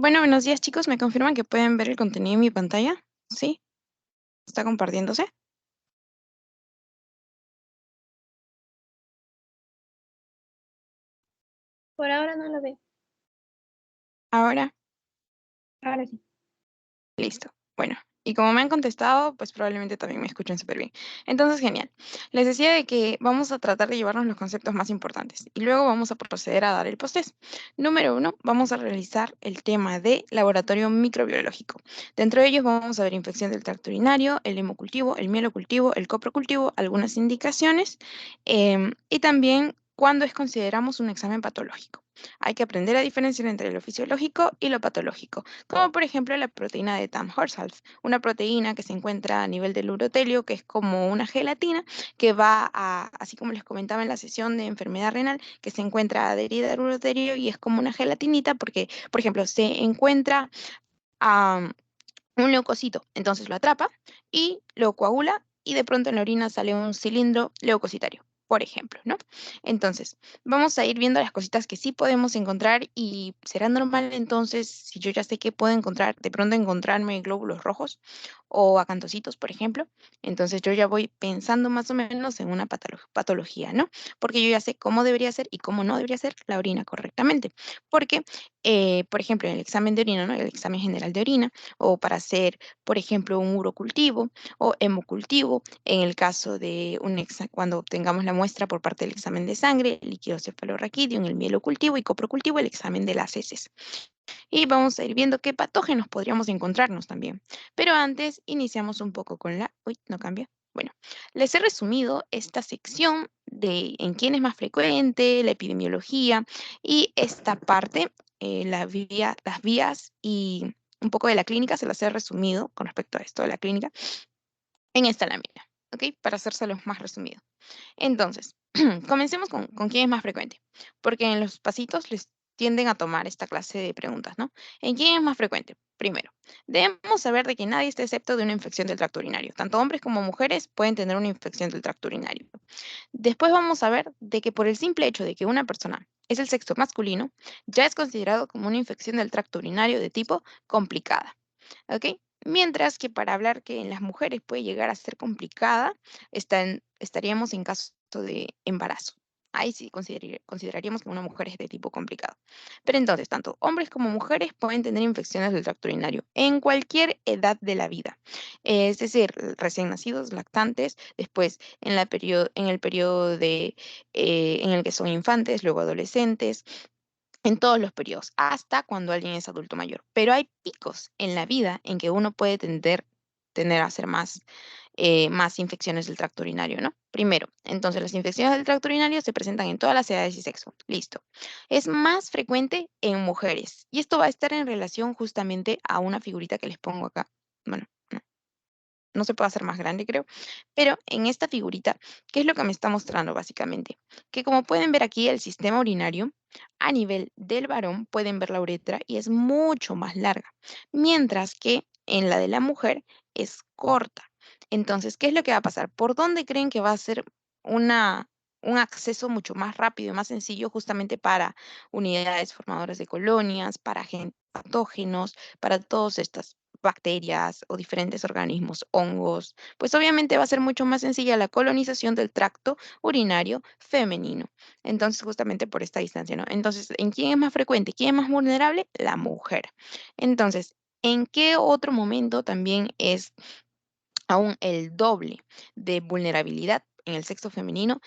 Bueno, buenos días chicos, ¿me confirman que pueden ver el contenido en mi pantalla? ¿Sí? ¿Está compartiéndose? Por ahora no lo veo. Ahora, Ahora sí. listo. Bueno, y como me han contestado, pues probablemente también me escuchen súper bien. Entonces, genial. Les decía de que vamos a tratar de llevarnos los conceptos más importantes y luego vamos a proceder a dar el post-test. Número uno, vamos a realizar el tema de laboratorio microbiológico. Dentro de ellos vamos a ver infección del tracto urinario, el hemocultivo, el mielocultivo, el coprocultivo, algunas indicaciones y también cuándo es consideramos un examen patológico. Hay que aprender a diferenciar entre lo fisiológico y lo patológico, como por ejemplo la proteína de Tamm-Horshalf, una proteína que se encuentra a nivel del urotelio, que es como una gelatina que va a, así como les comentaba en la sesión de enfermedad renal, que se encuentra adherida al urotelio y es como una gelatinita porque, por ejemplo, se encuentra a un leucocito, entonces lo atrapa y lo coagula y de pronto en la orina sale un cilindro leucocitario, por ejemplo, ¿no? Entonces, vamos a ir viendo las cositas que sí podemos encontrar y será normal entonces, si yo ya sé que puedo encontrar, de pronto encontrarme glóbulos rojos o acantocitos, por ejemplo, entonces yo ya voy pensando más o menos en una patología, ¿no? Porque yo ya sé cómo debería ser y cómo no debería ser la orina correctamente. Porque, por ejemplo, en el examen de orina, ¿no? El examen general de orina, o para hacer, por ejemplo, un urocultivo o hemocultivo, en el caso de cuando obtengamos la muestra por parte del examen de sangre, el líquido cefalorraquídeo, en el mielocultivo y coprocultivo, el examen de las heces. Y vamos a ir viendo qué patógenos podríamos encontrarnos también. Pero antes, iniciamos un poco con la... Uy, no cambia. Bueno, les he resumido esta sección de en quién es más frecuente, la epidemiología y esta parte, las vías y un poco de la clínica, se las he resumido con respecto a esto de la clínica en esta lámina, ¿ok? Para hacérselo más resumido. Entonces, comencemos con quién es más frecuente, porque en los pasitos les tienden a tomar esta clase de preguntas, ¿no? ¿En quién es más frecuente? Primero, debemos saber de que nadie está excepto de una infección del tracto urinario. Tanto hombres como mujeres pueden tener una infección del tracto urinario. Después vamos a ver de que por el simple hecho de que una persona es el sexo masculino, ya es considerado como una infección del tracto urinario de tipo complicada. ¿Ok? Mientras que para hablar que en las mujeres puede llegar a ser complicada, estaríamos en caso de embarazo. Ahí sí consideraríamos que una mujer es de tipo complicado. Pero entonces, tanto hombres como mujeres pueden tener infecciones del tracto urinario en cualquier edad de la vida. Es decir, recién nacidos, lactantes, después en el periodo en el que son infantes, luego adolescentes, en todos los periodos, hasta cuando alguien es adulto mayor. Pero hay picos en la vida en que uno puede tener a hacer más infecciones del tracto urinario, ¿no? Primero, entonces las infecciones del tracto urinario se presentan en todas las edades y sexo. Listo. Es más frecuente en mujeres y esto va a estar en relación justamente a una figurita que les pongo acá. Bueno, no se puede hacer más grande, creo. Pero en esta figurita, ¿qué es lo que me está mostrando básicamente? Que como pueden ver aquí, el sistema urinario, a nivel del varón, pueden ver la uretra y es mucho más larga, mientras que en la de la mujer es corta. Entonces, ¿qué es lo que va a pasar? ¿Por dónde creen que va a ser una, un acceso mucho más rápido y más sencillo justamente para unidades formadoras de colonias, para agentes patógenos, para todas estas bacterias o diferentes organismos, hongos, pues obviamente va a ser mucho más sencilla la colonización del tracto urinario femenino. Entonces, justamente por esta distancia, ¿no? Entonces, ¿en quién es más frecuente? ¿Quién es más vulnerable? La mujer. Entonces, ¿en qué otro momento también es aún el doble de vulnerabilidad en el sexo femenino?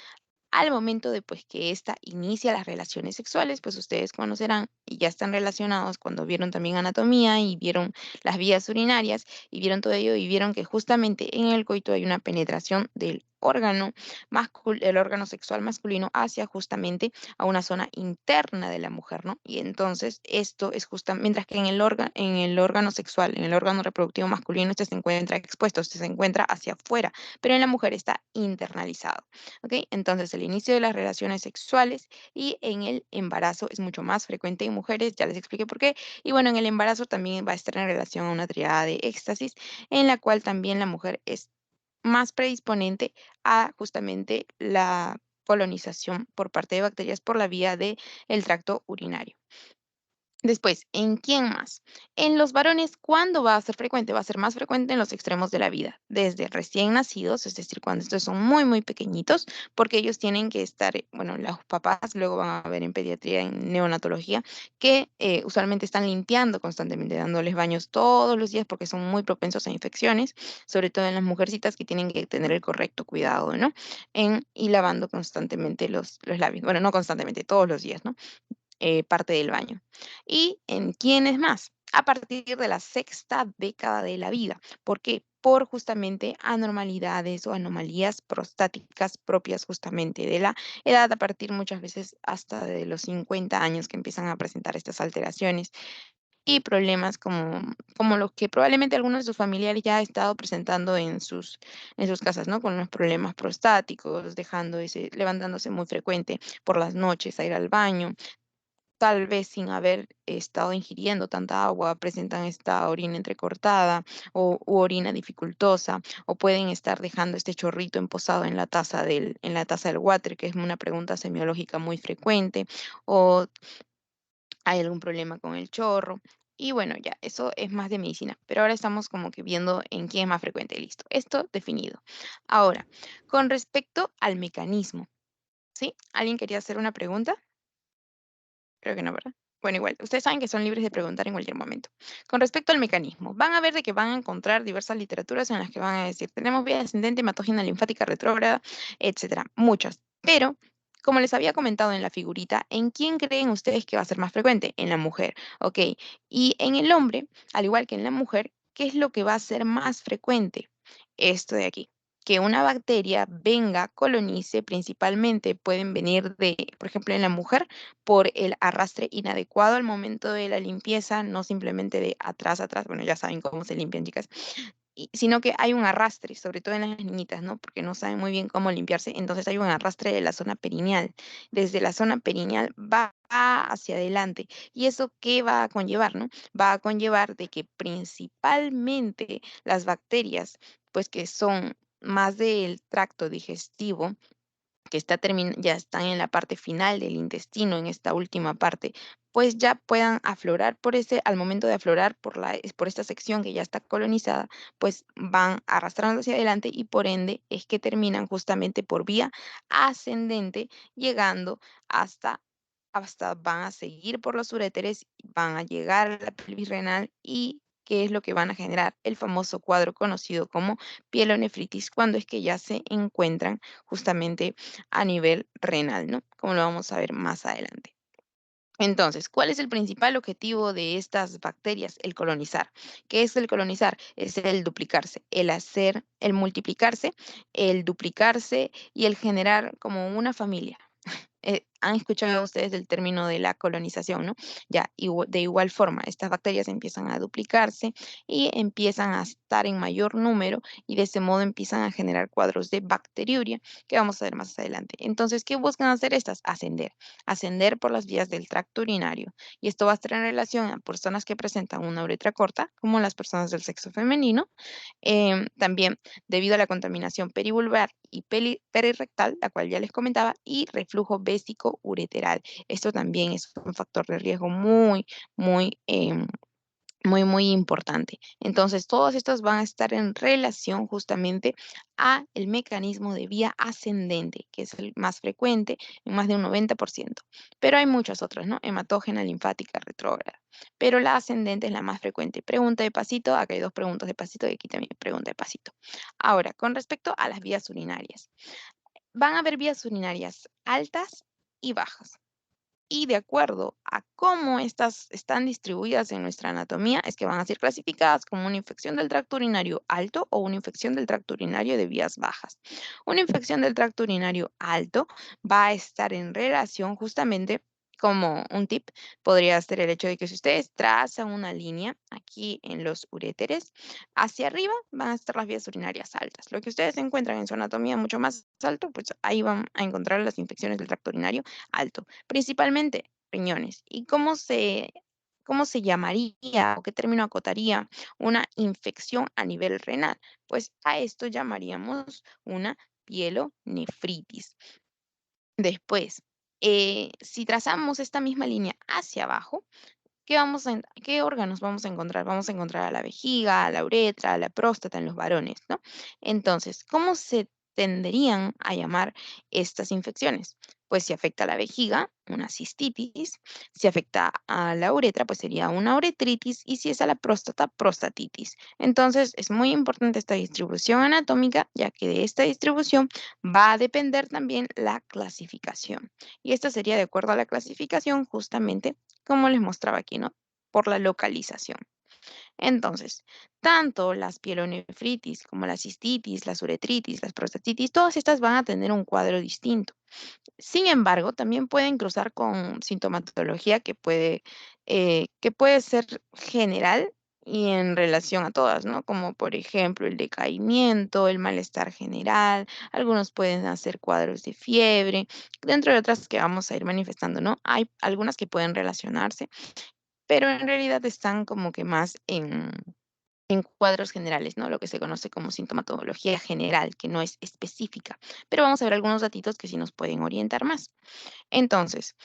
Al momento de pues que ésta inicia las relaciones sexuales, pues ustedes conocerán y ya están relacionados cuando vieron también anatomía y vieron las vías urinarias y vieron todo ello y vieron que justamente en el coito hay una penetración del órgano el órgano sexual masculino hacia justamente a una zona interna de la mujer, ¿no? Y entonces esto es justamente, mientras que en el órgano sexual, en el órgano reproductivo masculino, este se encuentra expuesto, este se encuentra hacia afuera, pero en la mujer está internalizado. ¿Ok? Entonces, el inicio de las relaciones sexuales y en el embarazo es mucho más frecuente en mujeres, ya les expliqué por qué. Y bueno, en el embarazo también va a estar en relación a una triada de éxtasis, en la cual también la mujer es más predisponente a justamente la colonización por parte de bacterias por la vía del tracto urinario. Después, ¿en quién más? En los varones, ¿cuándo va a ser frecuente? Va a ser más frecuente en los extremos de la vida, desde recién nacidos, es decir, cuando estos son muy, muy pequeñitos, porque ellos tienen que estar, bueno, los papás luego van a ver en pediatría, en neonatología, que usualmente están limpiando constantemente, dándoles baños todos los días porque son muy propensos a infecciones, sobre todo en las mujercitas que tienen que tener el correcto cuidado, ¿no? Y lavando constantemente los labios. Bueno, no constantemente, todos los días, ¿no? Parte del baño. ¿Y en quiénes más? A partir de la sexta década de la vida. ¿Por qué? Por justamente anormalidades o anomalías prostáticas propias justamente de la edad, a partir muchas veces hasta de los 50 años que empiezan a presentar estas alteraciones y problemas como los que probablemente algunos de sus familiares ya ha estado presentando en sus casas, ¿no? Con los problemas prostáticos, levantándose muy frecuente por las noches a ir al baño, tal vez sin haber estado ingiriendo tanta agua, presentan esta orina entrecortada u orina dificultosa, o pueden estar dejando este chorrito emposado en la taza del water, que es una pregunta semiológica muy frecuente, o hay algún problema con el chorro. Y bueno, ya, eso es más de medicina, pero ahora estamos como que viendo en quién es más frecuente. Listo, esto definido. Ahora, con respecto al mecanismo, ¿sí? ¿Alguien quería hacer una pregunta? Creo que no, ¿verdad? Bueno, igual, ustedes saben que son libres de preguntar en cualquier momento. Con respecto al mecanismo, van a ver de que van a encontrar diversas literaturas en las que van a decir, tenemos vía ascendente, hematógena linfática retrógrada, etcétera, muchas. Pero, como les había comentado en la figurita, ¿en quién creen ustedes que va a ser más frecuente? En la mujer, ¿ok? Y en el hombre, al igual que en la mujer, ¿qué es lo que va a ser más frecuente? Esto de aquí, que una bacteria venga, colonice, principalmente pueden venir por ejemplo, en la mujer, por el arrastre inadecuado al momento de la limpieza, no simplemente de atrás, atrás, bueno, ya saben cómo se limpian, chicas, sino que hay un arrastre, sobre todo en las niñitas, ¿no? Porque no saben muy bien cómo limpiarse, entonces hay un arrastre de la zona perineal. Desde la zona perineal va hacia adelante. ¿Y eso qué va a conllevar, no? Va a conllevar de que principalmente las bacterias, pues que son más del tracto digestivo, que ya están en la parte final del intestino, en esta última parte, pues ya puedan aflorar al momento de aflorar por esta sección que ya está colonizada, pues van arrastrando hacia adelante y por ende es que terminan justamente por vía ascendente, llegando hasta van a seguir por los uréteres, van a llegar a la pelvis renal y ¿qué es lo que van a generar? El famoso cuadro conocido como pielonefritis, cuando es que ya se encuentran justamente a nivel renal, ¿no? Como lo vamos a ver más adelante. Entonces, ¿cuál es el principal objetivo de estas bacterias? El colonizar. ¿Qué es el colonizar? Es el duplicarse, el multiplicarse, el duplicarse y el generar como una familia. Han escuchado ustedes del término de la colonización, ¿no? Ya, de igual forma, estas bacterias empiezan a duplicarse y empiezan a estar en mayor número y de ese modo empiezan a generar cuadros de bacteriuria que vamos a ver más adelante. Entonces, ¿qué buscan hacer estas? Ascender por las vías del tracto urinario. Y esto va a estar en relación a personas que presentan una uretra corta, como las personas del sexo femenino, también debido a la contaminación perivulvar y perirrectal, la cual ya les comentaba, y reflujo vésico ureteral. Esto también es un factor de riesgo muy, muy importante. Entonces, todos estos van a estar en relación justamente a el mecanismo de vía ascendente, que es el más frecuente en más de un 90%. Pero hay muchas otras, ¿no? Hematógena, linfática, retrógrada. Pero la ascendente es la más frecuente. Pregunta de pasito, acá hay dos preguntas de pasito y aquí también hay pregunta de pasito. Ahora, con respecto a las vías urinarias, van a haber vías urinarias altas y bajas. Y de acuerdo a cómo estas están distribuidas en nuestra anatomía, es que van a ser clasificadas como una infección del tracto urinario alto o una infección del tracto urinario de vías bajas. Una infección del tracto urinario alto va a estar en relación justamente como un tip, podría ser el hecho de que si ustedes trazan una línea aquí en los uréteres, hacia arriba van a estar las vías urinarias altas. Lo que ustedes encuentran en su anatomía mucho más alto, pues ahí van a encontrar las infecciones del tracto urinario alto, principalmente riñones. ¿Y cómo se llamaría o qué término acotaría una infección a nivel renal? Pues a esto llamaríamos una pielonefritis. Después, si trazamos esta misma línea hacia abajo, ¿qué órganos vamos a encontrar? Vamos a encontrar a la vejiga, a la uretra, a la próstata en los varones, ¿no? Entonces, ¿cómo se tenderían a llamar estas infecciones? Pues si afecta a la vejiga, una cistitis; si afecta a la uretra, pues sería una uretritis; y si es a la próstata, prostatitis. Entonces, es muy importante esta distribución anatómica, ya que de esta distribución va a depender también la clasificación. Y esta sería de acuerdo a la clasificación, justamente como les mostraba aquí, ¿no? Por la localización. Entonces, tanto las pielonefritis como la cistitis, las uretritis, las prostatitis, todas estas van a tener un cuadro distinto. Sin embargo, también pueden cruzar con sintomatología que puede ser general y en relación a todas, ¿no? Como por ejemplo el decaimiento, el malestar general; algunos pueden hacer cuadros de fiebre, dentro de otras que vamos a ir manifestando, ¿no? Hay algunas que pueden relacionarse, pero en realidad están como que más en cuadros generales, ¿no? Lo que se conoce como sintomatología general, que no es específica. Pero vamos a ver algunos datitos que sí nos pueden orientar más. Entonces,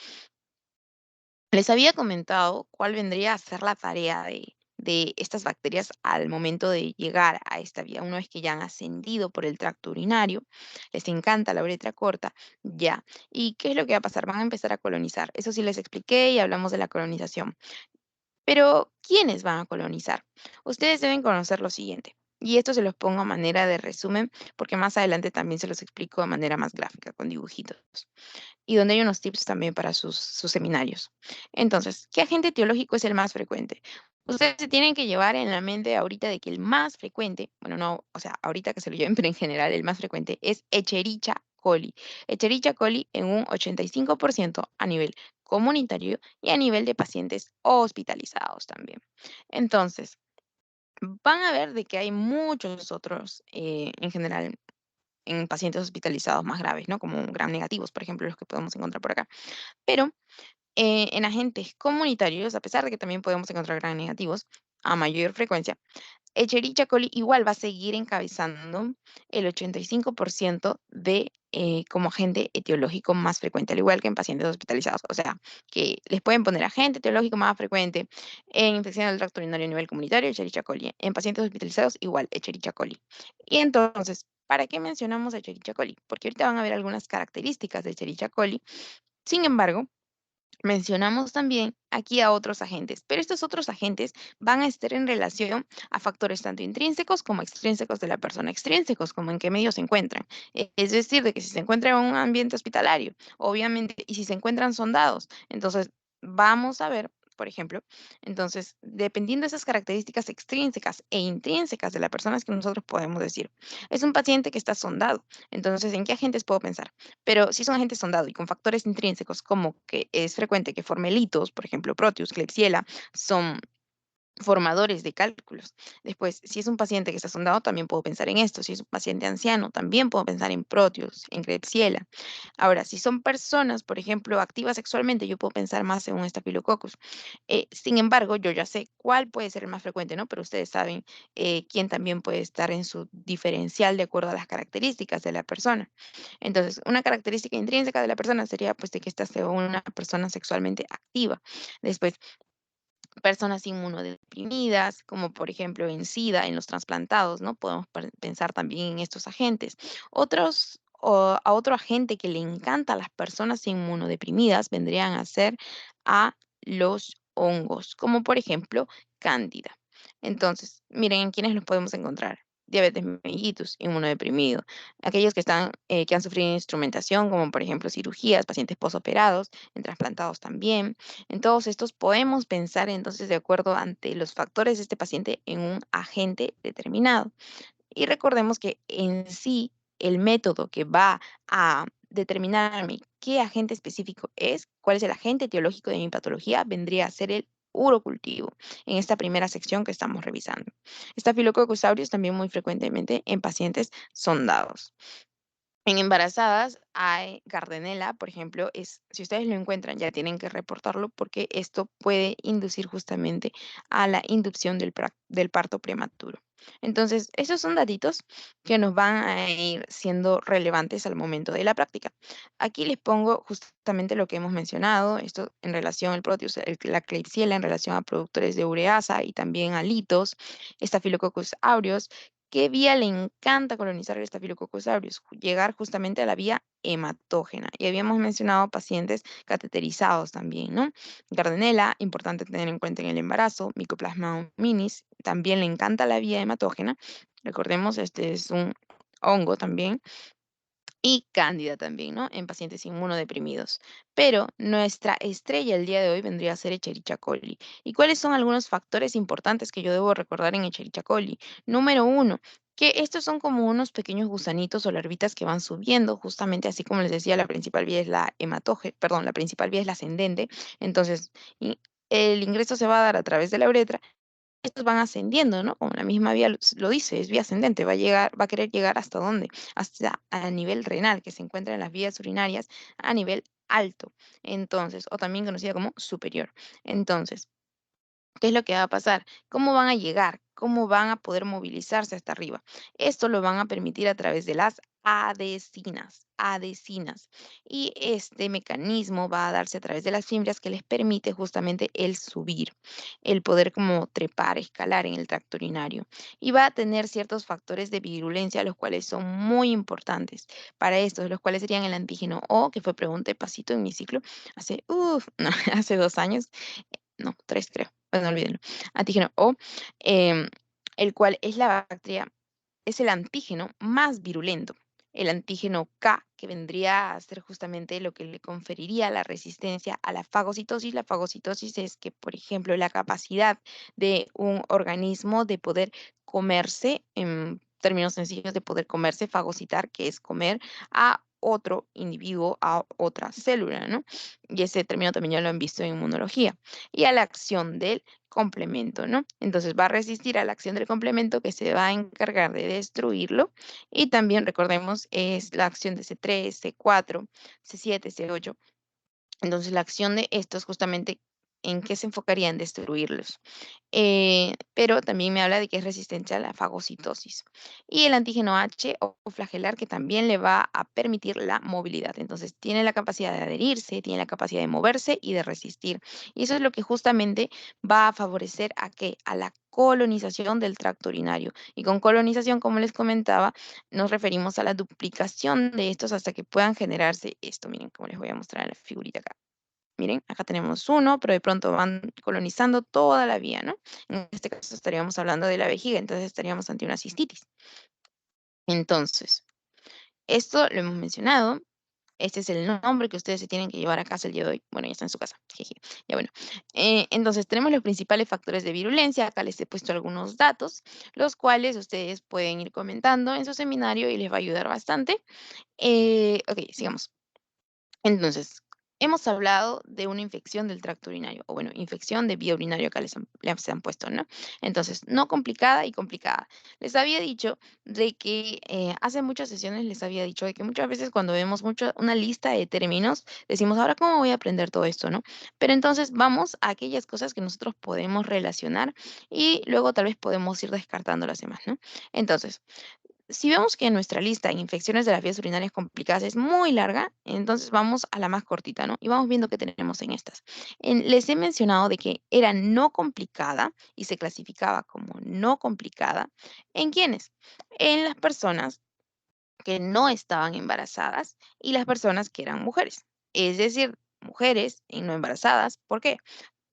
les había comentado cuál vendría a ser la tarea de estas bacterias al momento de llegar a esta vía. Una vez que ya han ascendido por el tracto urinario, les encanta la uretra corta, ya. ¿Y qué es lo que va a pasar? Van a empezar a colonizar. Eso sí les expliqué y hablamos de la colonización. Pero, ¿quiénes van a colonizar? Ustedes deben conocer lo siguiente, y esto se los pongo a manera de resumen, porque más adelante también se los explico de manera más gráfica, con dibujitos, y donde hay unos tips también para sus seminarios. Entonces, ¿qué agente etiológico es el más frecuente? Ustedes se tienen que llevar en la mente ahorita de que el más frecuente, bueno, no, o sea, ahorita que se lo lleven, pero en general el más frecuente es Escherichia coli. Escherichia coli en un 85% a nivel comunitario y a nivel de pacientes hospitalizados también. Entonces, van a ver de que hay muchos otros, en general, en pacientes hospitalizados más graves, ¿no? Como gram negativos, por ejemplo, los que podemos encontrar por acá. Pero en agentes comunitarios, a pesar de que también podemos encontrar gram negativos a mayor frecuencia, Escherichia coli igual va a seguir encabezando el 85% de como agente etiológico más frecuente, al igual que en pacientes hospitalizados. O sea, que les pueden poner agente etiológico más frecuente en infección del tracto urinario a nivel comunitario, Escherichia coli; en pacientes hospitalizados, igual, Escherichia coli. Y entonces, ¿para qué mencionamos Escherichia coli? Porque ahorita van a ver algunas características de Escherichia coli. Sin embargo, mencionamos también aquí a otros agentes, pero estos otros agentes van a estar en relación a factores tanto intrínsecos como extrínsecos de la persona. Extrínsecos, como en qué medio se encuentran. Es decir, de que si se encuentran en un ambiente hospitalario, obviamente, y si se encuentran sondados, entonces vamos a ver, por ejemplo, entonces, dependiendo de esas características extrínsecas e intrínsecas de la persona, es que nosotros podemos decir, es un paciente que está sondado. Entonces, ¿en qué agentes puedo pensar? Pero si es un agente sondado y con factores intrínsecos, como que es frecuente que forme litos, por ejemplo, Proteus, Klebsiella, son formadores de cálculos. Después, si es un paciente que está sondado, también puedo pensar en esto. Si es un paciente anciano, también puedo pensar en Proteus, en Klebsiella. Ahora, si son personas, por ejemplo, activas sexualmente, yo puedo pensar más en un Staphylococcus. Sin embargo, yo ya sé cuál puede ser el más frecuente, ¿no? Pero ustedes saben quién también puede estar en su diferencial de acuerdo a las características de la persona. Entonces, una característica intrínseca de la persona sería pues de que esta sea una persona sexualmente activa. Después, personas inmunodeprimidas, como por ejemplo en SIDA, en los trasplantados, ¿no? Podemos pensar también en estos agentes. A otro agente que le encanta a las personas inmunodeprimidas vendrían a ser a los hongos, como por ejemplo Cándida. Entonces, miren en quiénes los podemos encontrar. Diabetes mellitus, inmunodeprimido; aquellos que han sufrido instrumentación, como por ejemplo cirugías, pacientes posoperados, en trasplantados también. En todos estos podemos pensar entonces de acuerdo ante los factores de este paciente en un agente determinado. Y recordemos que en sí el método que va a determinarme qué agente específico es, cuál es el agente etiológico de mi patología, vendría a ser el urocultivo, en esta primera sección que estamos revisando. Estafilococcus aureus también muy frecuentemente en pacientes sondados. En embarazadas hay Gardnerella, por ejemplo, si ustedes lo encuentran, ya tienen que reportarlo porque esto puede inducir justamente a la inducción del parto prematuro. Entonces, esos son datitos que nos van a ir siendo relevantes al momento de la práctica. Aquí les pongo justamente lo que hemos mencionado, esto en relación al Proteus, la Klebsiella en relación a productores de ureasa y también a litos, Staphylococcus aureus. ¿Qué vía le encanta colonizar el Staphylococcus aureus? Llegar justamente a la vía hematógena. Y habíamos mencionado pacientes cateterizados también, ¿no? Gardnerella, importante tener en cuenta en el embarazo, Mycoplasma hominis, también le encanta la vía hematógena. Recordemos, este es un hongo también y cándida también, ¿no? En pacientes inmunodeprimidos. Pero nuestra estrella el día de hoy vendría a ser Escherichia coli. ¿Y cuáles son algunos factores importantes que yo debo recordar en Escherichia coli? Número uno, que estos son como unos pequeños gusanitos o larvitas que van subiendo, justamente así como les decía, la principal vía es la perdón, la principal vía es la ascendente. Entonces, el ingreso se va a dar a través de la uretra, estos van ascendiendo, ¿no? Como la misma vía lo dice, es vía ascendente, va a querer llegar hasta dónde, hasta a nivel renal, que se encuentra en las vías urinarias a nivel alto, entonces, o también conocida como superior. Entonces, ¿qué es lo que va a pasar? ¿Cómo van a llegar? ¿Cómo van a poder movilizarse hasta arriba? Esto lo van a permitir a través de las adhesinas. Y este mecanismo va a darse a través de las fibras que les permite justamente el subir, el poder como trepar, escalar en el tracto urinario. Y va a tener ciertos factores de virulencia, los cuales son muy importantes para estos, los cuales serían el antígeno O, que fue pregunta de pasito en mi ciclo hace, no, hace 2 años, no, 3 creo, bueno, olvídenlo. Antígeno O, em, el cual es la bacteria, es el antígeno más virulento. El antígeno K, que vendría a ser justamente lo que le conferiría la resistencia a la fagocitosis. La fagocitosis es que, por ejemplo, la capacidad de un organismo de poder comerse, en términos sencillos, de poder comerse, fagocitar, que es comer a otro individuo, a otra célula, ¿no? Y ese término también ya lo han visto en inmunología. Y a la acción del complemento, ¿no? Entonces va a resistir a la acción del complemento que se va a encargar de destruirlo. Y también recordemos es la acción de C3, C4, C7, C8. Entonces la acción de estos justamente en qué se enfocaría en destruirlos. Pero también me habla de que es resistente a la fagocitosis. Y el antígeno H o flagelar que también le va a permitir la movilidad. Entonces tiene la capacidad de adherirse, tiene la capacidad de moverse y de resistir. Y eso es lo que justamente va a favorecer a qué? A la colonización del tracto urinario. Y con colonización, como les comentaba, nos referimos a la duplicación de estos hasta que puedan generarse esto. Miren, como les voy a mostrar en la figurita acá. Miren, acá tenemos uno, pero de pronto van colonizando toda la vía, ¿no? En este caso estaríamos hablando de la vejiga, entonces estaríamos ante una cistitis. Entonces, esto lo hemos mencionado. Este es el nombre que ustedes se tienen que llevar a casa el día de hoy. Bueno, ya está en su casa. Jeje. Ya bueno. Entonces, tenemos los principales factores de virulencia. Acá les he puesto algunos datos, los cuales ustedes pueden ir comentando en su seminario y les va a ayudar bastante. Ok, sigamos. Entonces, hemos hablado de una infección del tracto urinario, o bueno, infección de vía urinaria acá les han puesto, ¿no? Entonces, no complicada y complicada. Les había dicho de que hace muchas sesiones les había dicho de que muchas veces cuando vemos una lista de términos, decimos, ahora, ¿cómo voy a aprender todo esto, no? Pero entonces vamos a aquellas cosas que nosotros podemos relacionar y luego tal vez podemos ir descartando las demás, ¿no? Entonces, si vemos que nuestra lista en infecciones de las vías urinarias complicadas es muy larga, entonces vamos a la más cortita, ¿no? Y vamos viendo qué tenemos en estas. Les he mencionado de que era no complicada y se clasificaba como no complicada. ¿En quiénes? En las personas que no estaban embarazadas y las personas que eran mujeres. Es decir, mujeres y no embarazadas. ¿Por qué?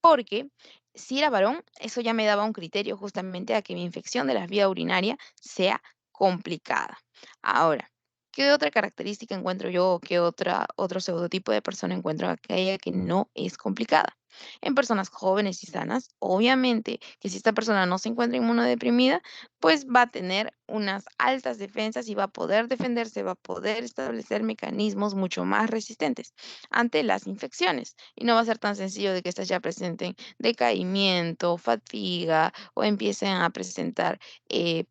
Porque si era varón, eso ya me daba un criterio justamente a que mi infección de las vías urinarias sea complicada. Ahora, ¿qué otra característica encuentro yo o qué otro pseudotipo de persona encuentro aquella que no es complicada? En personas jóvenes y sanas, obviamente que si esta persona no se encuentra inmunodeprimida, pues va a tener unas altas defensas y va a poder defenderse, va a poder establecer mecanismos mucho más resistentes ante las infecciones. Y no va a ser tan sencillo de que estas ya presenten decaimiento, fatiga o empiecen a presentar,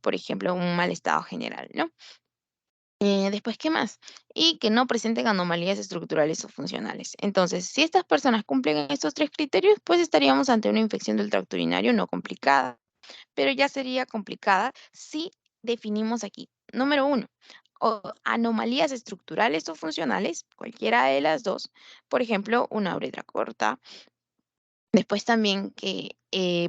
por ejemplo, un mal estado general, ¿no? Después, ¿qué más? Y que no presenten anomalías estructurales o funcionales. Entonces, si estas personas cumplen estos tres criterios, pues estaríamos ante una infección del tracto urinario no complicada, pero ya sería complicada si definimos aquí, número uno, o anomalías estructurales o funcionales, cualquiera de las dos, por ejemplo, una uretra corta. Después también que,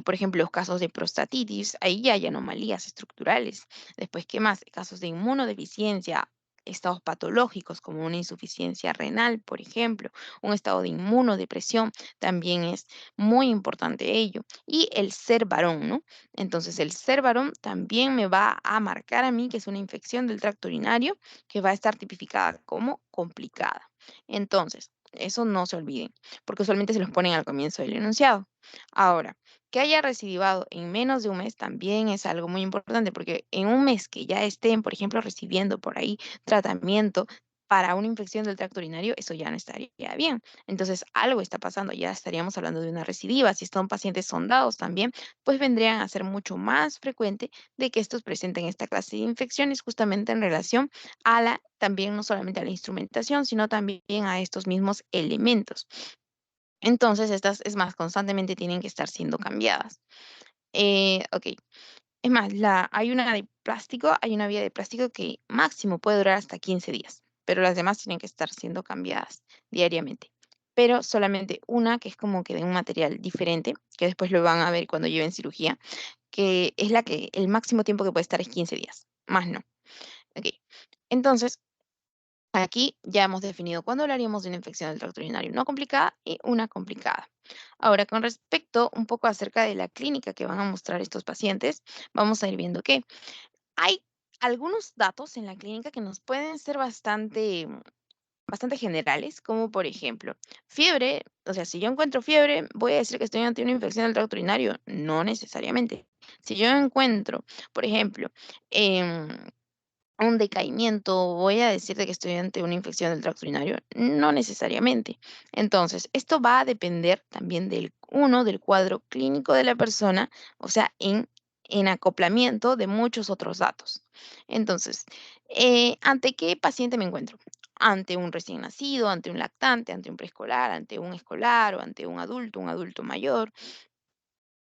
por ejemplo, los casos de prostatitis, ahí ya hay anomalías estructurales. Después, ¿qué más? Casos de inmunodeficiencia, estados patológicos como una insuficiencia renal, por ejemplo, un estado de inmunodepresión, también es muy importante ello. Y el ser varón, ¿no? Entonces, el ser varón también me va a marcar a mí que es una infección del tracto urinario que va a estar tipificada como complicada. Entonces, eso no se olviden porque usualmente se los ponen al comienzo del enunciado. Ahora, que haya recidivado en menos de un mes también es algo muy importante, porque en un mes que ya estén, por ejemplo, recibiendo por ahí tratamiento para una infección del tracto urinario, eso ya no estaría bien. Entonces, algo está pasando, ya estaríamos hablando de una recidiva. Si son pacientes sondados también, pues vendrían a ser mucho más frecuente de que estos presenten esta clase de infecciones justamente en relación a la, también no solamente a la instrumentación, sino también a estos mismos elementos. Entonces, estas, es más, constantemente tienen que estar siendo cambiadas. Ok, es más, hay una vía de plástico que máximo puede durar hasta 15 días, pero las demás tienen que estar siendo cambiadas diariamente. Pero solamente una que es como que de un material diferente, que después lo van a ver cuando lleven cirugía, que es la que el máximo tiempo que puede estar es 15 días, más no. Ok, entonces aquí ya hemos definido cuándo hablaríamos de una infección del tracto urinario no complicada y una complicada. Ahora, con respecto un poco acerca de la clínica que van a mostrar estos pacientes, vamos a ir viendo que hay algunos datos en la clínica que nos pueden ser bastante generales, como por ejemplo, fiebre, o sea, si yo encuentro fiebre, voy a decir que estoy ante una infección del tracto urinario, no necesariamente. Si yo encuentro, por ejemplo, em, un decaimiento, voy a decirte que estoy ante una infección del tracto urinario, no necesariamente. Entonces, esto va a depender también del cuadro clínico de la persona, o sea, en acoplamiento de muchos otros datos. Entonces, ¿ante qué paciente me encuentro? Ante un recién nacido, ante un lactante, ante un preescolar, ante un escolar o ante un adulto mayor.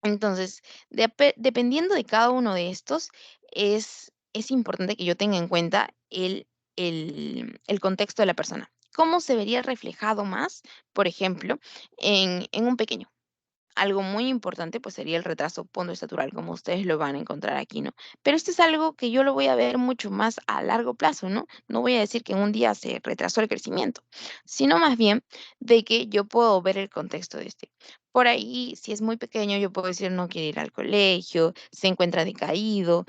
Entonces, dependiendo de cada uno de estos, es importante que yo tenga en cuenta el contexto de la persona. ¿Cómo se vería reflejado más, por ejemplo, en un pequeño? Algo muy importante, pues, sería el retraso pondoestatural, como ustedes lo van a encontrar aquí, ¿no? Pero esto es algo que yo lo voy a ver mucho más a largo plazo, ¿no? No voy a decir que en un día se retrasó el crecimiento, sino más bien de que yo puedo ver el contexto de este. Por ahí, si es muy pequeño, yo puedo decir no quiere ir al colegio, se encuentra decaído,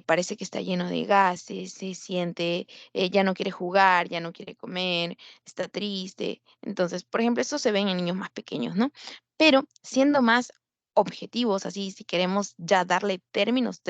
parece que está lleno de gases, se siente, ya no quiere jugar, ya no quiere comer, está triste. Entonces, por ejemplo, eso se ve en niños más pequeños, ¿no? Pero siendo más objetivos, así, si queremos ya darle términos,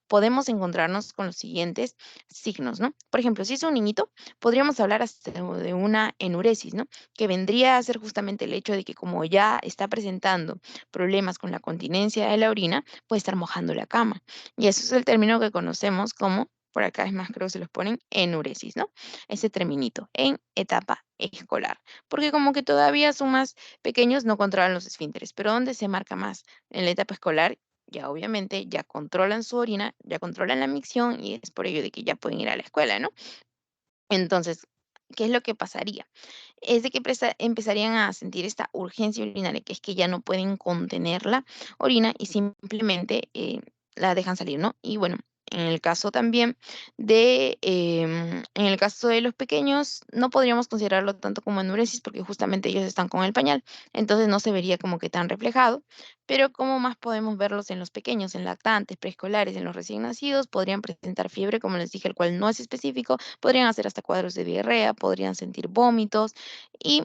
podemos encontrarnos con los siguientes signos, ¿no? Por ejemplo, si es un niñito, podríamos hablar hasta de una enuresis, ¿no? Que vendría a ser justamente el hecho de que como ya está presentando problemas con la continencia de la orina, puede estar mojando la cama. Y eso es el término que conocemos como, por acá es más, creo que se los ponen enuresis, ¿no? Ese terminito en etapa escolar. Porque como que todavía son más pequeños no controlan los esfínteres, pero ¿dónde se marca más? En la etapa escolar, ya obviamente ya controlan su orina, ya controlan la micción y es por ello de que ya pueden ir a la escuela, ¿no? Entonces, ¿qué es lo que pasaría? Es de que empezarían a sentir esta urgencia urinaria, que es que ya no pueden contener la orina y simplemente la dejan salir, ¿no? Y bueno, en el caso de los pequeños, no podríamos considerarlo tanto como enuresis porque justamente ellos están con el pañal, entonces no se vería como que tan reflejado, pero como más podemos verlos en los pequeños, en lactantes, preescolares, en los recién nacidos, podrían presentar fiebre, como les dije, el cual no es específico, podrían hacer hasta cuadros de diarrea, podrían sentir vómitos, y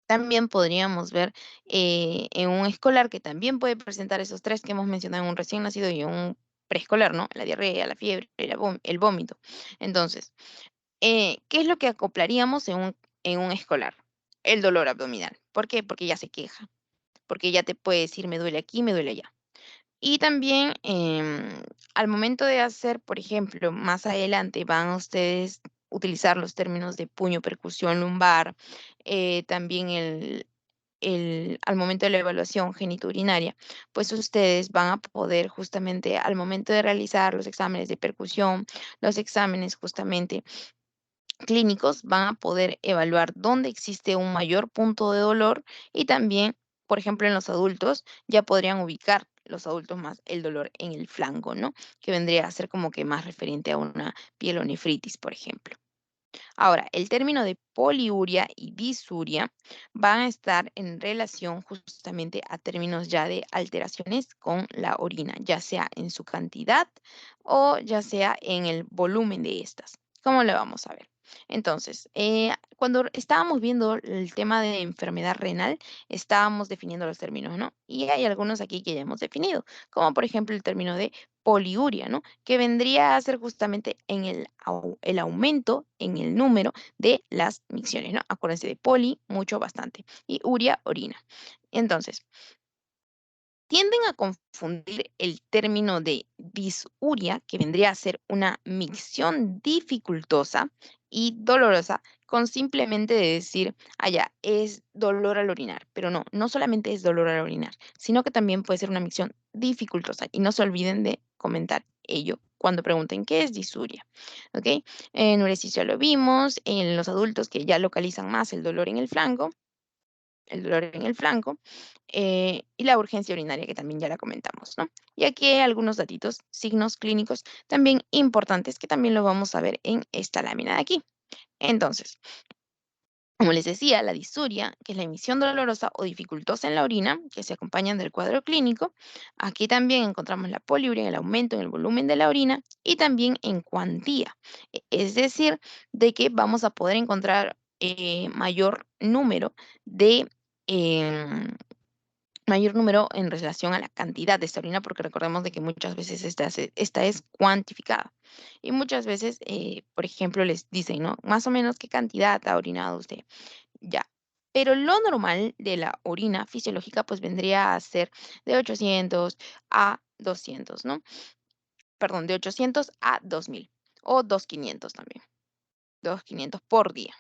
también podríamos ver en un escolar que también puede presentar esos tres que hemos mencionado en un recién nacido y en un preescolar, ¿no? La diarrea, la fiebre, el vómito. Entonces, ¿qué es lo que acoplaríamos en un escolar? El dolor abdominal. ¿Por qué? Porque ya se queja, porque ya te puede decir me duele aquí, me duele allá. Y también al momento de hacer, por ejemplo, más adelante van a ustedes utilizar los términos de puño, percusión lumbar, también al momento de la evaluación genitourinaria, pues ustedes van a poder justamente al momento de realizar los exámenes de percusión, los exámenes justamente clínicos, van a poder evaluar dónde existe un mayor punto de dolor y también, por ejemplo, en los adultos, ya podrían ubicar los adultos más el dolor en el flanco, ¿no? Que vendría a ser como que más referente a una pielonefritis, por ejemplo. Ahora, el término de poliuria y disuria van a estar en relación justamente a términos ya de alteraciones con la orina, ya sea en su cantidad o ya sea en el volumen de estas. ¿Cómo lo vamos a ver? Entonces, cuando estábamos viendo el tema de enfermedad renal, estábamos definiendo los términos, ¿no? Y hay algunos aquí que ya hemos definido, como por ejemplo el término de poliuria, ¿no? Que vendría a ser justamente en el aumento en el número de las micciones, ¿no? Acuérdense de poli, mucho, bastante, y uria, orina. Entonces, tienden a confundir el término de disuria, que vendría a ser una micción dificultosa y dolorosa, con simplemente de decir, ya, es dolor al orinar. Pero no, no solamente es dolor al orinar, sino que también puede ser una micción dificultosa. Y no se olviden de comentar ello cuando pregunten qué es disuria. ¿Ok? En uresis ya lo vimos, en los adultos que ya localizan más el dolor en el flanco, y la urgencia urinaria, que también ya la comentamos, ¿no? Y aquí hay algunos datitos, signos clínicos también importantes que también lo vamos a ver en esta lámina de aquí. Entonces, como les decía, la disuria, que es la emisión dolorosa o dificultosa en la orina, que se acompañan del cuadro clínico. Aquí también encontramos la poliuria, el aumento en el volumen de la orina y también en cuantía. Es decir, de que vamos a poder encontrar mayor número de em, mayor número en relación a la cantidad de esta orina, porque recordemos de que muchas veces esta es cuantificada. Y muchas veces, por ejemplo, les dicen, ¿no? Más o menos qué cantidad ha orinado usted. Ya. Pero lo normal de la orina fisiológica, pues vendría a ser de 800 a 200, ¿no? Perdón, de 800 a 2000 o 2500 también. 2500 por día.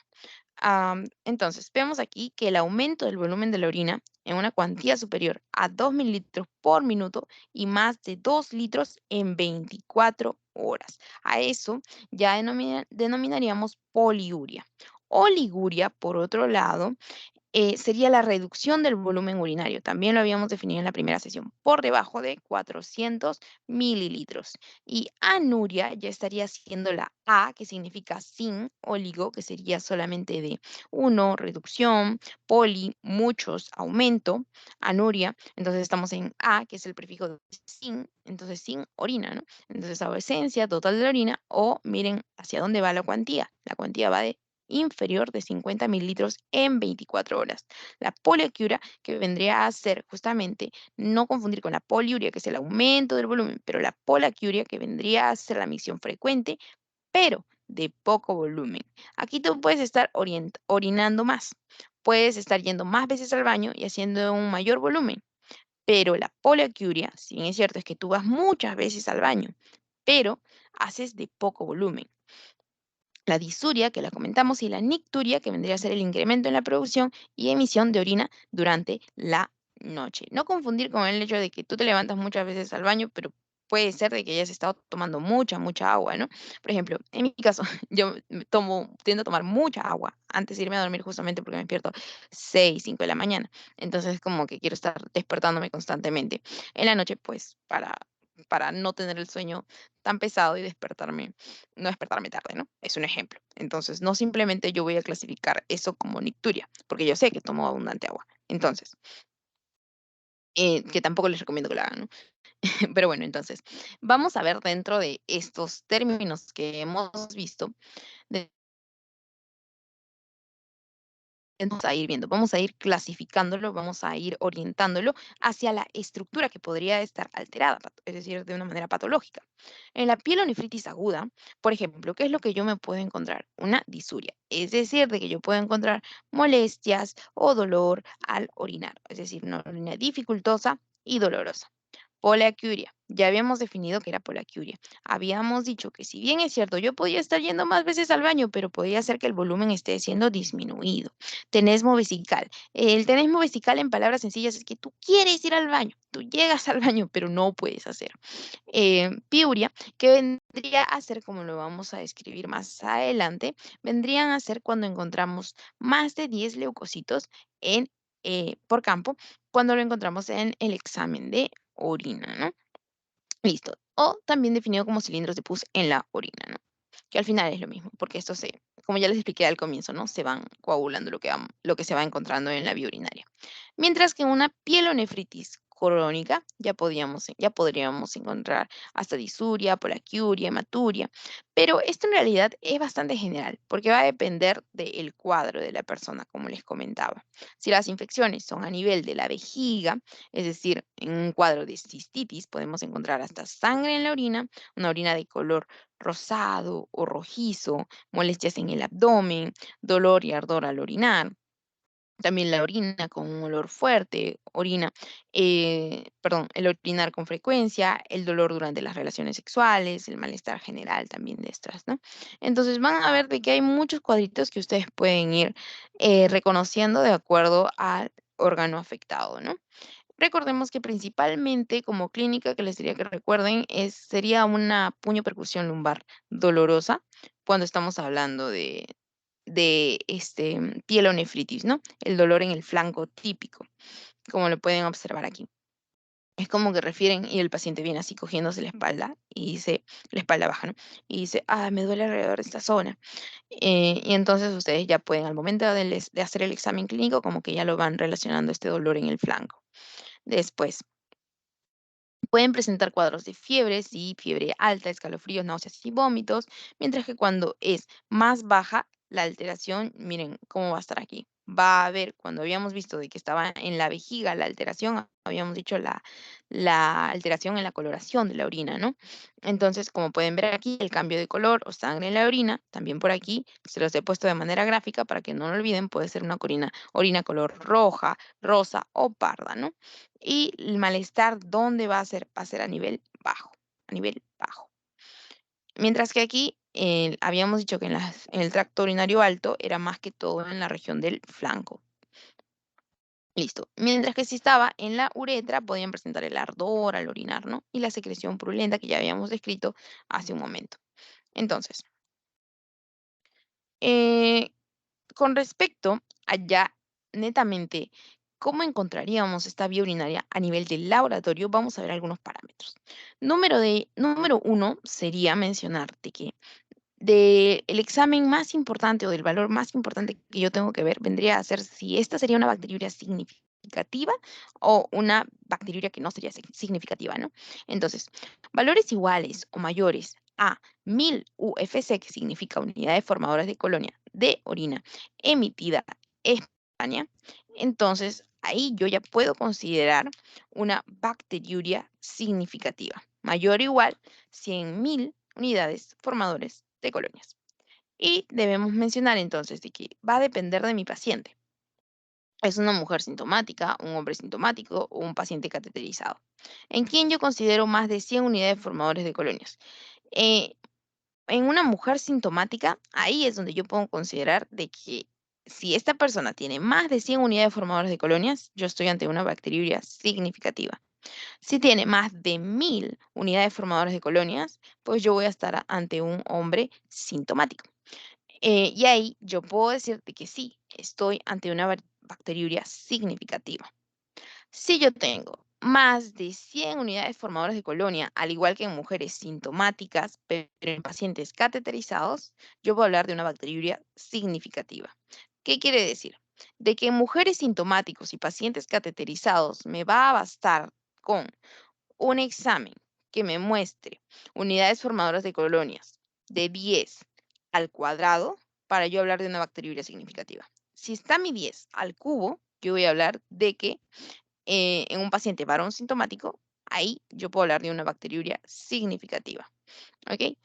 Entonces, vemos aquí que el aumento del volumen de la orina en una cuantía superior a 2 mililitros por minuto y más de 2 litros en 24 horas. A eso ya denominaríamos poliuria. Oliguria, por otro lado, sería la reducción del volumen urinario. También lo habíamos definido en la primera sesión, por debajo de 400 mililitros. Y anuria ya estaría siendo la A, que significa sin, oligo, que sería solamente de uno, reducción, poli, muchos, aumento, anuria. Entonces estamos en A, que es el prefijo de sin, entonces sin orina, ¿no? Entonces ausencia total de la orina o miren hacia dónde va la cuantía. La cuantía va de inferior de 50 mililitros en 24 horas. La poliaquiuria, que vendría a ser justamente, no confundir con la poliuria, que es el aumento del volumen, pero la poliaquiuria, que vendría a ser la micción frecuente, pero de poco volumen. Aquí tú puedes estar orinando más, puedes estar yendo más veces al baño y haciendo un mayor volumen, pero la poliaquiuria, si bien es cierto, es que tú vas muchas veces al baño, pero haces de poco volumen. La disuria, que la comentamos, y la nicturia, que vendría a ser el incremento en la producción y emisión de orina durante la noche. No confundir con el hecho de que tú te levantas muchas veces al baño, pero puede ser de que hayas estado tomando mucha agua, ¿no? Por ejemplo, en mi caso, yo tiendo a tomar mucha agua antes de irme a dormir justamente porque me despierto 6, 5 de la mañana. Entonces, como que quiero estar despertándome constantemente. En la noche, pues, para no tener el sueño tan pesado y no despertarme tarde, ¿no? Es un ejemplo. Entonces, no simplemente yo voy a clasificar eso como nicturia, porque yo sé que tomo abundante agua. Entonces, que tampoco les recomiendo que lo hagan, ¿no? Pero bueno, entonces, vamos a ver dentro de estos términos que hemos visto, de vamos a ir viendo, vamos a ir clasificándolo, vamos a ir orientándolo hacia la estructura que podría estar alterada, es decir, de una manera patológica. En la pielonefritis aguda, por ejemplo, ¿qué es lo que yo me puedo encontrar? Una disuria, es decir, de que yo puedo encontrar molestias o dolor al orinar, es decir, una orina dificultosa y dolorosa. Polaquiuria. Ya habíamos definido que era polaquiuria. Habíamos dicho que si bien es cierto, yo podía estar yendo más veces al baño, pero podía ser que el volumen esté siendo disminuido. Tenesmo vesical. El tenesmo vesical, en palabras sencillas, es que tú quieres ir al baño, tú llegas al baño, pero no puedes hacer. Piuria, que vendría a ser, como lo vamos a describir más adelante, vendrían a ser cuando encontramos más de 10 leucocitos por campo, cuando lo encontramos en el examen de orina, ¿no? Listo. O también definido como cilindros de pus en la orina, ¿no? Que al final es lo mismo, porque estos como ya les expliqué al comienzo, ¿no? Se van coagulando lo que se va encontrando en la vía urinaria. Mientras que en una pielonefritis crónica ya podríamos encontrar hasta disuria, polaquiuria, hematuria, pero esto en realidad es bastante general, porque va a depender del cuadro de la persona, como les comentaba. Si las infecciones son a nivel de la vejiga, es decir, en un cuadro de cistitis podemos encontrar hasta sangre en la orina, una orina de color rosado o rojizo, molestias en el abdomen, dolor y ardor al orinar. También la orina con un olor fuerte, el orinar con frecuencia, el dolor durante las relaciones sexuales, el malestar general también de estas, ¿no? Entonces van a ver de que hay muchos cuadritos que ustedes pueden ir reconociendo de acuerdo al órgano afectado, ¿no? Recordemos que principalmente como clínica que les diría que recuerden sería una puño percusión lumbar dolorosa cuando estamos hablando de pielonefritis, ¿no? El dolor en el flanco típico, como lo pueden observar aquí. Es como que refieren y el paciente viene así cogiéndose la espalda y dice, la espalda baja, ¿no? Y dice, me duele alrededor de esta zona. Y entonces ustedes ya pueden, al momento de hacer el examen clínico, como que ya lo van relacionando este dolor en el flanco. Después, pueden presentar cuadros de fiebre, sí, fiebre alta, escalofríos, náuseas y vómitos, mientras que cuando es más baja la alteración, miren cómo va a estar aquí. Va a haber, cuando habíamos visto de que estaba en la vejiga la alteración, habíamos dicho la alteración en la coloración de la orina, ¿no? Entonces, como pueden ver aquí, el cambio de color o sangre en la orina, también por aquí, se los he puesto de manera gráfica para que no lo olviden, puede ser una orina color roja, rosa o parda, ¿no? Y el malestar, ¿dónde va a ser? Va a ser a nivel bajo, a nivel bajo. Mientras que aquí habíamos dicho que en el tracto urinario alto era más que todo en la región del flanco. Listo. Mientras que si estaba en la uretra, podían presentar el ardor al orinar, ¿no? Y la secreción purulenta que ya habíamos descrito hace un momento. Entonces, eh, con respecto a ya netamente cómo encontraríamos esta vía urinaria a nivel del laboratorio, vamos a ver algunos parámetros. Número uno sería mencionarte que el examen más importante o del valor más importante que yo tengo que ver vendría a ser si esta sería una bacteriuria significativa o una bacteriuria que no sería significativa, ¿no? Entonces, valores iguales o mayores a 1000 UFC, que significa unidades formadoras de colonia de orina emitida espontánea, entonces ahí yo ya puedo considerar una bacteriuria significativa, mayor o igual 100.000 unidades formadores de colonias. Y debemos mencionar entonces de que va a depender de mi paciente. ¿Es una mujer sintomática, un hombre sintomático o un paciente cateterizado? ¿En quién yo considero más de 100 unidades formadores de colonias? Eh, en una mujer sintomática, ahí es donde yo puedo considerar de que si esta persona tiene más de 100 unidades formadoras de colonias, yo estoy ante una bacteriuria significativa. Si tiene más de 1000 unidades formadoras de colonias, pues yo voy a estar ante un hombre sintomático. Y ahí yo puedo decirte que sí, estoy ante una bacteriuria significativa. Si yo tengo más de 100 unidades formadoras de colonia, al igual que en mujeres sintomáticas, pero en pacientes cateterizados, yo puedo hablar de una bacteriuria significativa. ¿Qué quiere decir? De que en mujeres sintomáticos y pacientes cateterizados me va a bastar con un examen que me muestre unidades formadoras de colonias de 10 al cuadrado para yo hablar de una bacteriuria significativa. Si está mi 10 al cubo, yo voy a hablar de que en un paciente varón sintomático, ahí yo puedo hablar de una bacteriuria significativa. ¿Ok?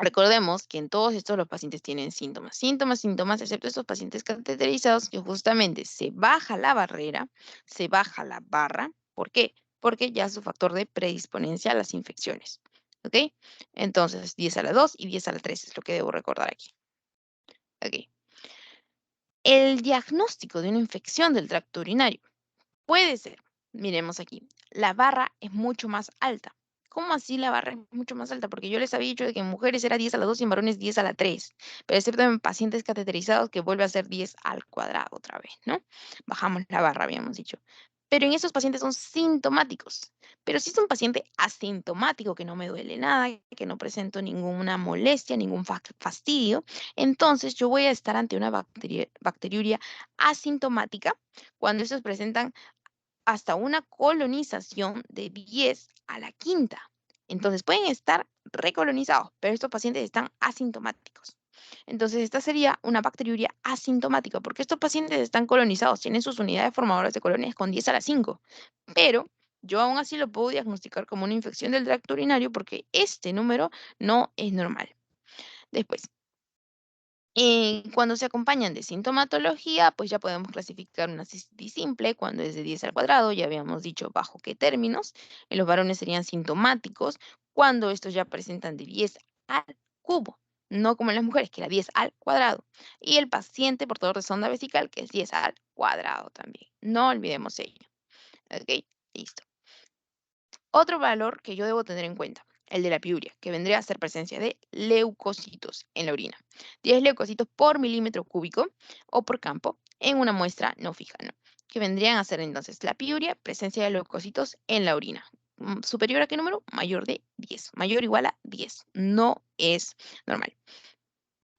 Recordemos que en todos estos los pacientes tienen síntomas, excepto estos pacientes cateterizados que justamente se baja la barrera, se baja la barra. ¿Por qué? porque ya es su factor de predisponencia a las infecciones. ¿Ok? Entonces, 10 a la 2 y 10 a la 3 es lo que debo recordar aquí. Ok. El diagnóstico de una infección del tracto urinario puede ser, miremos aquí, la barra es mucho más alta. ¿Cómo así la barra es mucho más alta? Porque yo les había dicho de que en mujeres era 10 a la 2 y en varones 10 a la 3, pero excepto en pacientes cateterizados que vuelve a ser 10 al cuadrado otra vez, ¿no? Bajamos la barra, habíamos dicho. Pero en esos pacientes son sintomáticos. Pero si es un paciente asintomático, que no me duele nada, que no presento ninguna molestia, ningún fastidio, entonces yo voy a estar ante una bacteriuria asintomática cuando estos presentan hasta una colonización de 10 a la quinta. Entonces pueden estar recolonizados, pero estos pacientes están asintomáticos. Entonces esta sería una bacteriuria asintomática, porque estos pacientes están colonizados, tienen sus unidades formadoras de colonias con 10 a la 5, pero yo aún así lo puedo diagnosticar como una infección del tracto urinario porque este número no es normal. Después, cuando se acompañan de sintomatología, pues ya podemos clasificar una cistitis simple cuando es de 10 al cuadrado, ya habíamos dicho bajo qué términos. En los varones serían sintomáticos cuando estos ya presentan de 10 al cubo, no como en las mujeres, que era 10 al cuadrado. Y el paciente portador de sonda vesical, que es 10 al cuadrado también. No olvidemos ello. ¿Ok? Listo. Otro valor que yo debo tener en cuenta, el de la piuria, que vendría a ser presencia de leucocitos en la orina. 10 leucocitos por milímetro cúbico o por campo en una muestra no fija, ¿no? Que vendrían a ser entonces la piuria, presencia de leucocitos en la orina. ¿Superior a qué número? Mayor de 10. Mayor o igual a 10. No es normal.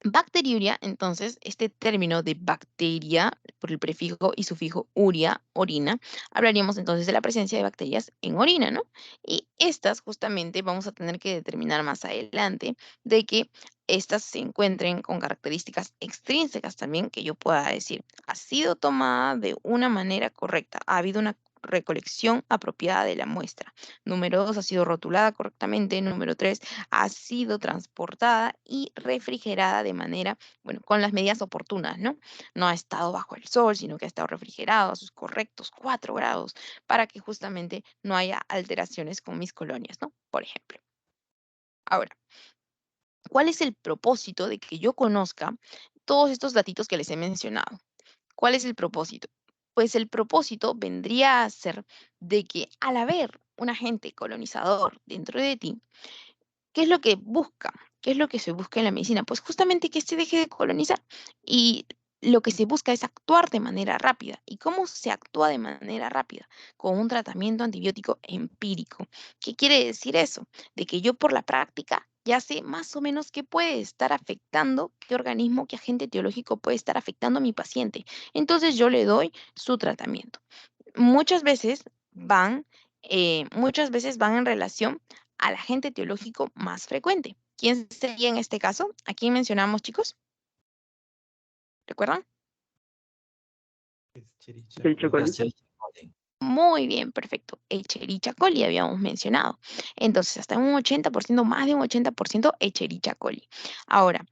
Bacteriuria, entonces, este término de bacteria, por el prefijo y sufijo uria, orina, hablaríamos entonces de la presencia de bacterias en orina, ¿no? Y estas justamente vamos a tener que determinar más adelante de que estas se encuentren con características extrínsecas también, que yo pueda decir, ha sido tomada de una manera correcta, ha habido una recolección apropiada de la muestra. Número 2, ha sido rotulada correctamente. Número 3, ha sido transportada y refrigerada de manera, bueno, con las medidas oportunas, ¿no? No ha estado bajo el sol, sino que ha estado refrigerado a sus correctos 4 grados para que justamente no haya alteraciones con mis colonias, ¿no? Por ejemplo. Ahora, ¿cuál es el propósito de que yo conozca todos estos datitos que les he mencionado? ¿Cuál es el propósito? Pues el propósito vendría a ser de que al haber un agente colonizador dentro de ti, ¿qué es lo que busca? ¿Qué es lo que se busca en la medicina? Pues justamente que se deje de colonizar y lo que se busca es actuar de manera rápida. ¿Y cómo se actúa de manera rápida? Con un tratamiento antibiótico empírico. ¿Qué quiere decir eso? De que yo por la práctica ya sé más o menos qué puede estar afectando, qué organismo, qué agente etiológico puede estar afectando a mi paciente. Entonces yo le doy su tratamiento. Muchas veces muchas veces van en relación al agente etiológico más frecuente. ¿Quién sería en este caso? ¿A quién mencionamos, chicos? ¿Recuerdan? Escherichia coli. Muy bien, perfecto. Escherichia coli habíamos mencionado. Entonces, hasta un 80%, más de un 80% Escherichia coli. Ahora,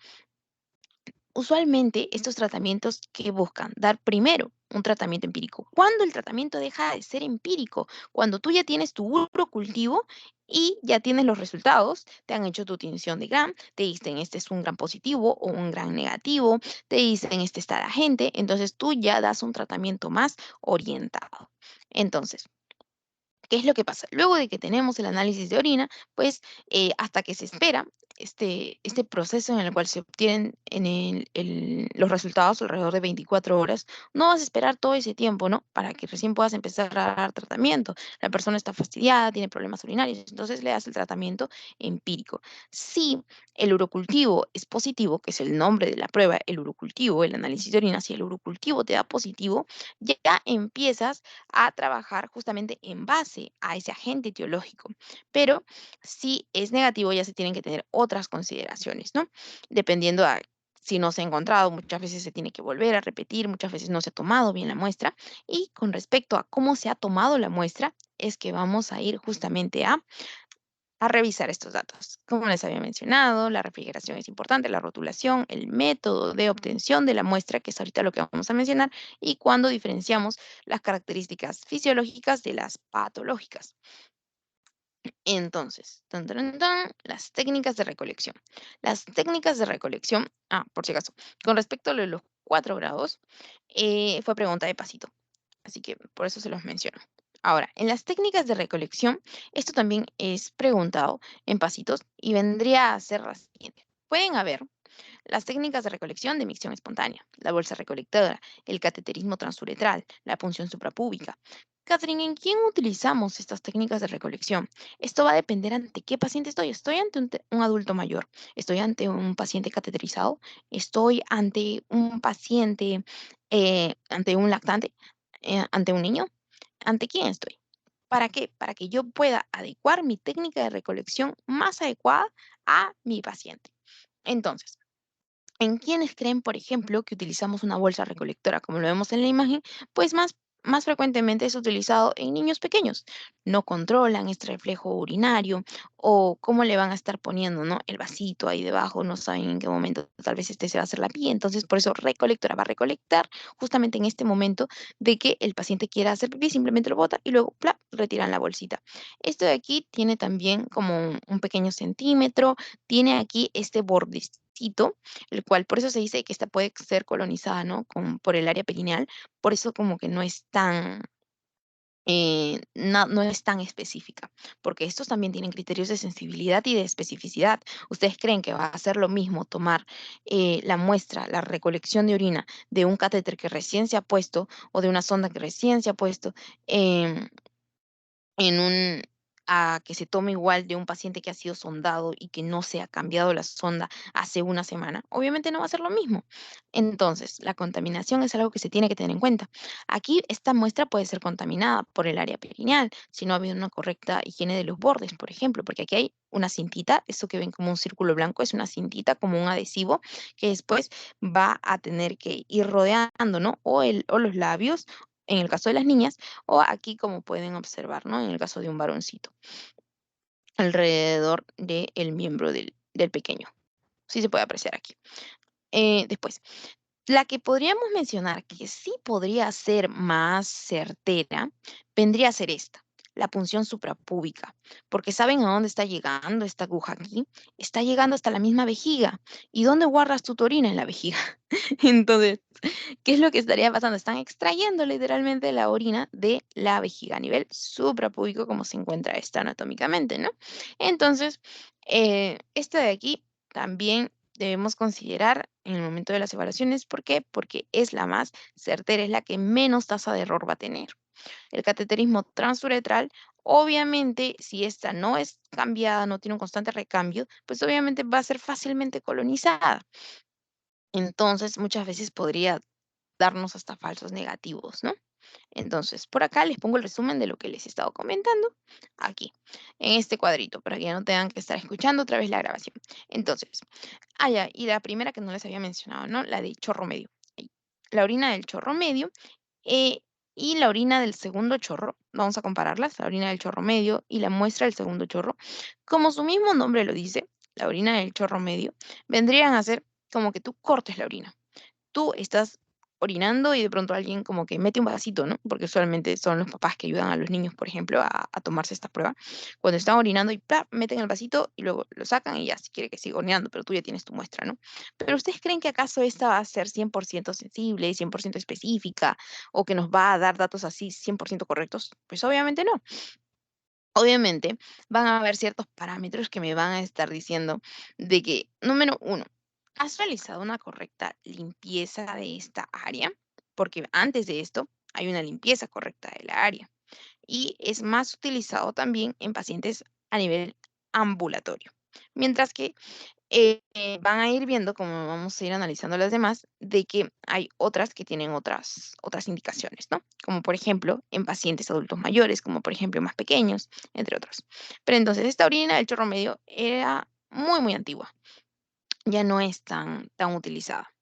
usualmente estos tratamientos que buscan dar primero un tratamiento empírico. ¿Cuándo el tratamiento deja de ser empírico? Cuando tú ya tienes tu urocultivo y ya tienes los resultados, te han hecho tu tinción de Gram, te dicen este es un Gram positivo o un Gram negativo, te dicen este está la gente, entonces tú ya das un tratamiento más orientado. Entonces, ¿qué es lo que pasa? Luego de que tenemos el análisis de orina, pues hasta que se espera este proceso en el cual se obtienen los resultados alrededor de 24 horas, no vas a esperar todo ese tiempo, ¿no? Para que recién puedas empezar a dar tratamiento. La persona está fastidiada, tiene problemas urinarios, entonces le das el tratamiento empírico. Si el urocultivo es positivo, que es el nombre de la prueba, el urocultivo, el análisis de orina, si el urocultivo te da positivo, ya empiezas a trabajar justamente en base a ese agente etiológico. Pero si es negativo, ya se tienen que tener otras consideraciones, ¿no? Dependiendo a si no se ha encontrado, muchas veces se tiene que volver a repetir, muchas veces no se ha tomado bien la muestra. Y con respecto a cómo se ha tomado la muestra, es que vamos a ir justamente a a revisar estos datos. Como les había mencionado, la refrigeración es importante, la rotulación, el método de obtención de la muestra, que es ahorita lo que vamos a mencionar, y cuando diferenciamos las características fisiológicas de las patológicas. Entonces, tan, tan, tan, las técnicas de recolección. Las técnicas de recolección, por si acaso, con respecto a lo de los 4 grados, fue pregunta de pasito, así que por eso se los menciono. Ahora, en las técnicas de recolección, esto también es preguntado en pasitos y vendría a ser la siguiente. Pueden haber las técnicas de recolección de micción espontánea, la bolsa recolectora, el cateterismo transuretral, la punción suprapúbica. Catherine, ¿en quién utilizamos estas técnicas de recolección? Esto va a depender ante qué paciente estoy. ¿Estoy ante un adulto mayor? ¿Estoy ante un paciente cateterizado? ¿Estoy ante un paciente, ante un lactante? ¿Ante un niño? ¿Ante quién estoy? ¿Para qué? Para que yo pueda adecuar mi técnica de recolección más adecuada a mi paciente. Entonces, ¿en quiénes creen, por ejemplo, que utilizamos una bolsa recolectora, como lo vemos en la imagen? Pues más frecuentemente es utilizado en niños pequeños. No controlan este reflejo urinario o cómo le van a estar poniendo, ¿no? El vasito ahí debajo, no saben en qué momento tal vez este se va a hacer la pie. Entonces, por eso recolectora va a recolectar justamente en este momento de que el paciente quiera hacer pipí, simplemente lo bota y luego ¡plap! Retiran la bolsita. Esto de aquí tiene también como un pequeño centímetro, tiene aquí este bordecito el cual por eso se dice que esta puede ser colonizada, ¿no? Por el área perineal, por eso como que no es tan, no es tan específica, porque estos también tienen criterios de sensibilidad y de especificidad. ¿Ustedes creen que va a ser lo mismo tomar la muestra, la recolección de orina de un catéter que recién se ha puesto o de una sonda que recién se ha puesto? em, en un a que se tome igual de un paciente que ha sido sondado y que no se ha cambiado la sonda hace una semana, obviamente no va a ser lo mismo. Entonces, la contaminación es algo que se tiene que tener en cuenta. Aquí esta muestra puede ser contaminada por el área perineal, si no ha habido una correcta higiene de los bordes, por ejemplo, porque aquí hay una cintita, eso que ven como un círculo blanco es una cintita como un adhesivo que después va a tener que ir rodeando, ¿no? O los labios, en el caso de las niñas, o aquí, como pueden observar, ¿no? En el caso de un varoncito, alrededor del miembro del pequeño. Sí se puede apreciar aquí. Después, la que podríamos mencionar que sí podría ser más certera, vendría a ser esta, la punción suprapúbica, porque ¿saben a dónde está llegando esta aguja aquí? Está llegando hasta la misma vejiga. ¿Y dónde guardas tu orina? En la vejiga. Entonces, ¿qué es lo que estaría pasando? Están extrayendo literalmente la orina de la vejiga a nivel suprapúbico, como se encuentra esta anatómicamente, ¿no? Entonces, esta de aquí también debemos considerar en el momento de las evaluaciones. ¿Por qué? Porque es la más certera, es la que menos tasa de error va a tener. El cateterismo transuretral, obviamente, si esta no es cambiada, no tiene un constante recambio, pues obviamente va a ser fácilmente colonizada. Entonces, muchas veces podría darnos hasta falsos negativos, ¿no? Entonces, por acá les pongo el resumen de lo que les he estado comentando aquí, en este cuadrito, para que ya no tengan que estar escuchando otra vez la grabación. Entonces, ya, y la primera que no les había mencionado, ¿no? La de chorro medio. Ahí. La orina del chorro medio eh, y la orina del segundo chorro. Vamos a compararlas, la orina del chorro medio y la muestra del segundo chorro. Como su mismo nombre lo dice, la orina del chorro medio, vendrían a ser como que tú cortes la orina. Tú estás orinando y de pronto alguien como que mete un vasito, ¿no? Porque usualmente son los papás que ayudan a los niños, por ejemplo, a tomarse esta prueba. Cuando están orinando y ¡plap! Meten el vasito y luego lo sacan y ya, si quiere que siga orinando, pero tú ya tienes tu muestra, ¿no? Pero ¿ustedes creen que acaso esta va a ser 100% sensible, 100% específica o que nos va a dar datos así 100% correctos? Pues obviamente no. Obviamente van a haber ciertos parámetros que me van a estar diciendo de que, número uno, ¿has realizado una correcta limpieza de esta área? Porque antes de esto hay una limpieza correcta de la área y es más utilizado también en pacientes a nivel ambulatorio. Mientras que van a ir viendo, como vamos a ir analizando las demás, de que hay otras que tienen otras indicaciones, ¿no? Como por ejemplo en pacientes adultos mayores, como por ejemplo más pequeños, entre otros. Pero entonces esta orina del chorro medio era muy, muy antigua, ya no es tan utilizada.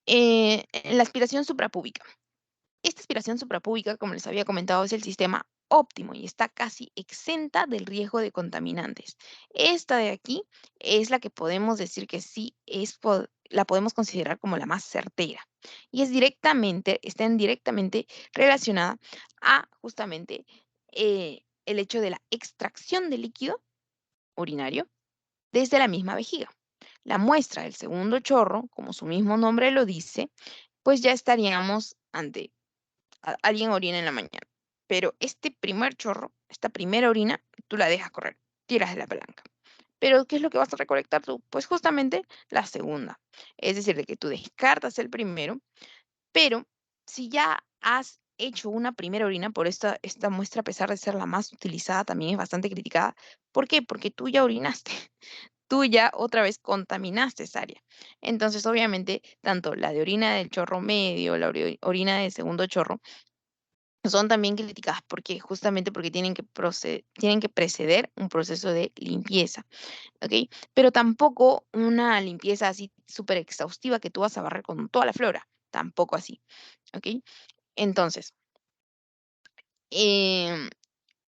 La aspiración suprapúbica. Esta aspiración suprapúbica, como les había comentado, es el sistema óptimo y está casi exenta del riesgo de contaminantes. Esta de aquí es la que podemos decir que sí la podemos considerar como la más certera y está directamente relacionada a justamente el hecho de la extracción de líquido urinario desde la misma vejiga. La muestra del segundo chorro, como su mismo nombre lo dice, pues ya estaríamos ante alguien orina en la mañana. Pero este primer chorro, esta primera orina, tú la dejas correr, tiras de la palanca. Pero, ¿qué es lo que vas a recolectar tú? Pues justamente la segunda. Es decir, de que tú descartas el primero, pero si ya has hecho una primera orina, por esta muestra, a pesar de ser la más utilizada, también es bastante criticada. ¿Por qué? Porque tú ya orinaste, tú ya otra vez contaminaste esa área. Entonces, obviamente, tanto la de orina del chorro medio, la orina del segundo chorro, son también criticadas porque justamente porque tienen que preceder un proceso de limpieza, ¿ok? Pero tampoco una limpieza así súper exhaustiva que tú vas a barrer con toda la flora, tampoco así, ¿ok? Entonces, em,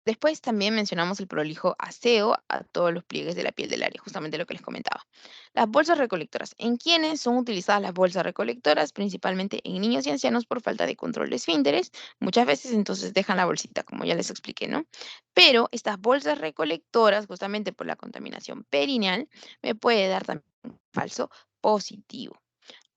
después también mencionamos el prolijo aseo a todos los pliegues de la piel del área, justamente lo que les comentaba. Las bolsas recolectoras. ¿En quiénes son utilizadas las bolsas recolectoras? Principalmente en niños y ancianos por falta de control de esfínteres. Muchas veces entonces dejan la bolsita, como ya les expliqué, ¿no? Pero estas bolsas recolectoras, justamente por la contaminación perineal, me puede dar también un falso positivo.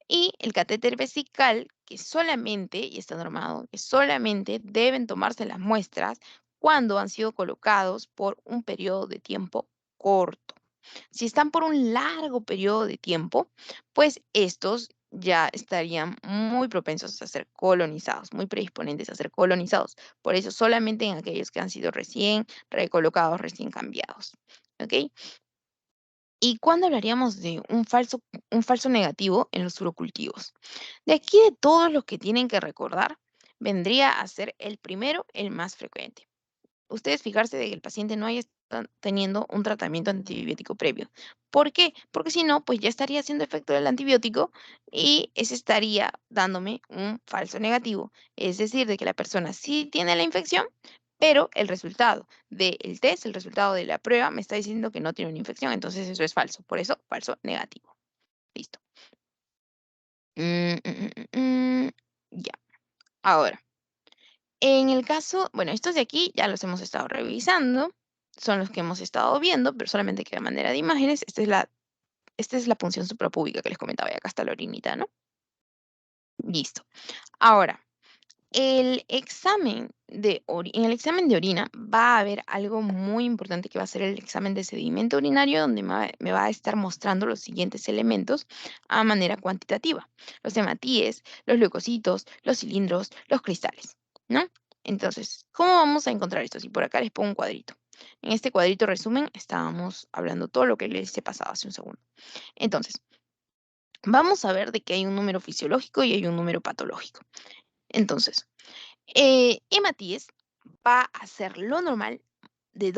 Y el catéter vesical, que solamente, y está normado, que solamente deben tomarse las muestras cuando han sido colocados por un periodo de tiempo corto. Si están por un largo periodo de tiempo, pues estos ya estarían muy propensos a ser colonizados, muy predisponentes a ser colonizados. Por eso solamente en aquellos que han sido recién recolocados, recién cambiados. ¿Ok? ¿Y cuándo hablaríamos de un falso negativo en los urocultivos? De aquí de todos los que tienen que recordar, vendría a ser el primero, el más frecuente. Ustedes fijarse de que el paciente no haya estado teniendo un tratamiento antibiótico previo. ¿Por qué? Porque si no, pues ya estaría haciendo efecto del antibiótico y ese estaría dándome un falso negativo. Es decir, de que la persona sí tiene la infección, pero el resultado del test, el resultado de la prueba, me está diciendo que no tiene una infección. Entonces eso es falso. Por eso, falso negativo. Listo. Mm, mm, mm, mm, Ya. Ahora. En el caso, bueno, estos de aquí ya los hemos estado revisando, son los que hemos estado viendo, pero solamente que de manera de imágenes, esta es la punción suprapúbica que les comentaba, y acá está la orinita, ¿no? Listo. Ahora, en el examen de orina va a haber algo muy importante que va a ser el examen de sedimento urinario, donde me va a estar mostrando los siguientes elementos a manera cuantitativa. Los hematíes, los leucocitos, los cilindros, los cristales, ¿no? Entonces, ¿cómo vamos a encontrar esto? Si por acá les pongo un cuadrito. En este cuadrito resumen estábamos hablando todo lo que les he pasado hace un segundo. Entonces, vamos a ver de que hay un número fisiológico y hay un número patológico. Entonces, hematíes va a ser lo normal de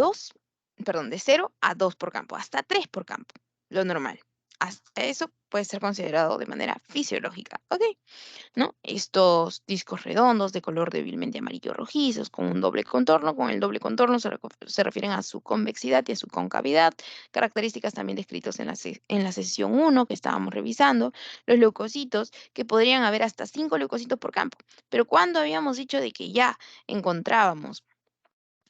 0 a 2 por campo, hasta 3 por campo, lo normal. Hasta eso puede ser considerado de manera fisiológica, ¿ok? ¿No? Estos discos redondos de color débilmente amarillo rojizos con un doble contorno. Con el doble contorno se refieren a su convexidad y a su concavidad, características también descritas en la sesión 1 que estábamos revisando. Los leucocitos, que podrían haber hasta 5 leucocitos por campo. Pero cuando habíamos dicho de que ya encontrábamos,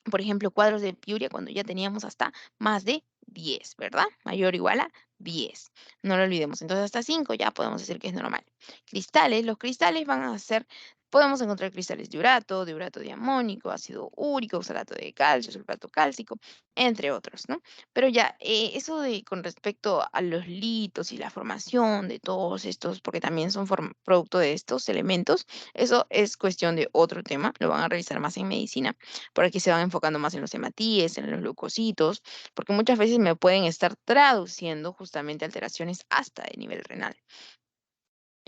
por ejemplo, cuadros de piuria cuando ya teníamos hasta más de 10, ¿verdad? Mayor o igual a 10. No lo olvidemos. Entonces, hasta 5 ya podemos decir que es normal. Cristales, los cristales van a ser, podemos encontrar cristales de urato diamónico, ácido úrico, oxalato de calcio, sulfato cálcico, entre otros, ¿no? Pero ya, eso de con respecto a los litos y la formación de todos estos, porque también son producto de estos elementos, eso es cuestión de otro tema, lo van a revisar más en medicina. Por aquí se van enfocando más en los hematíes, en los leucocitos, porque muchas veces me pueden estar traduciendo justamente alteraciones hasta de nivel renal.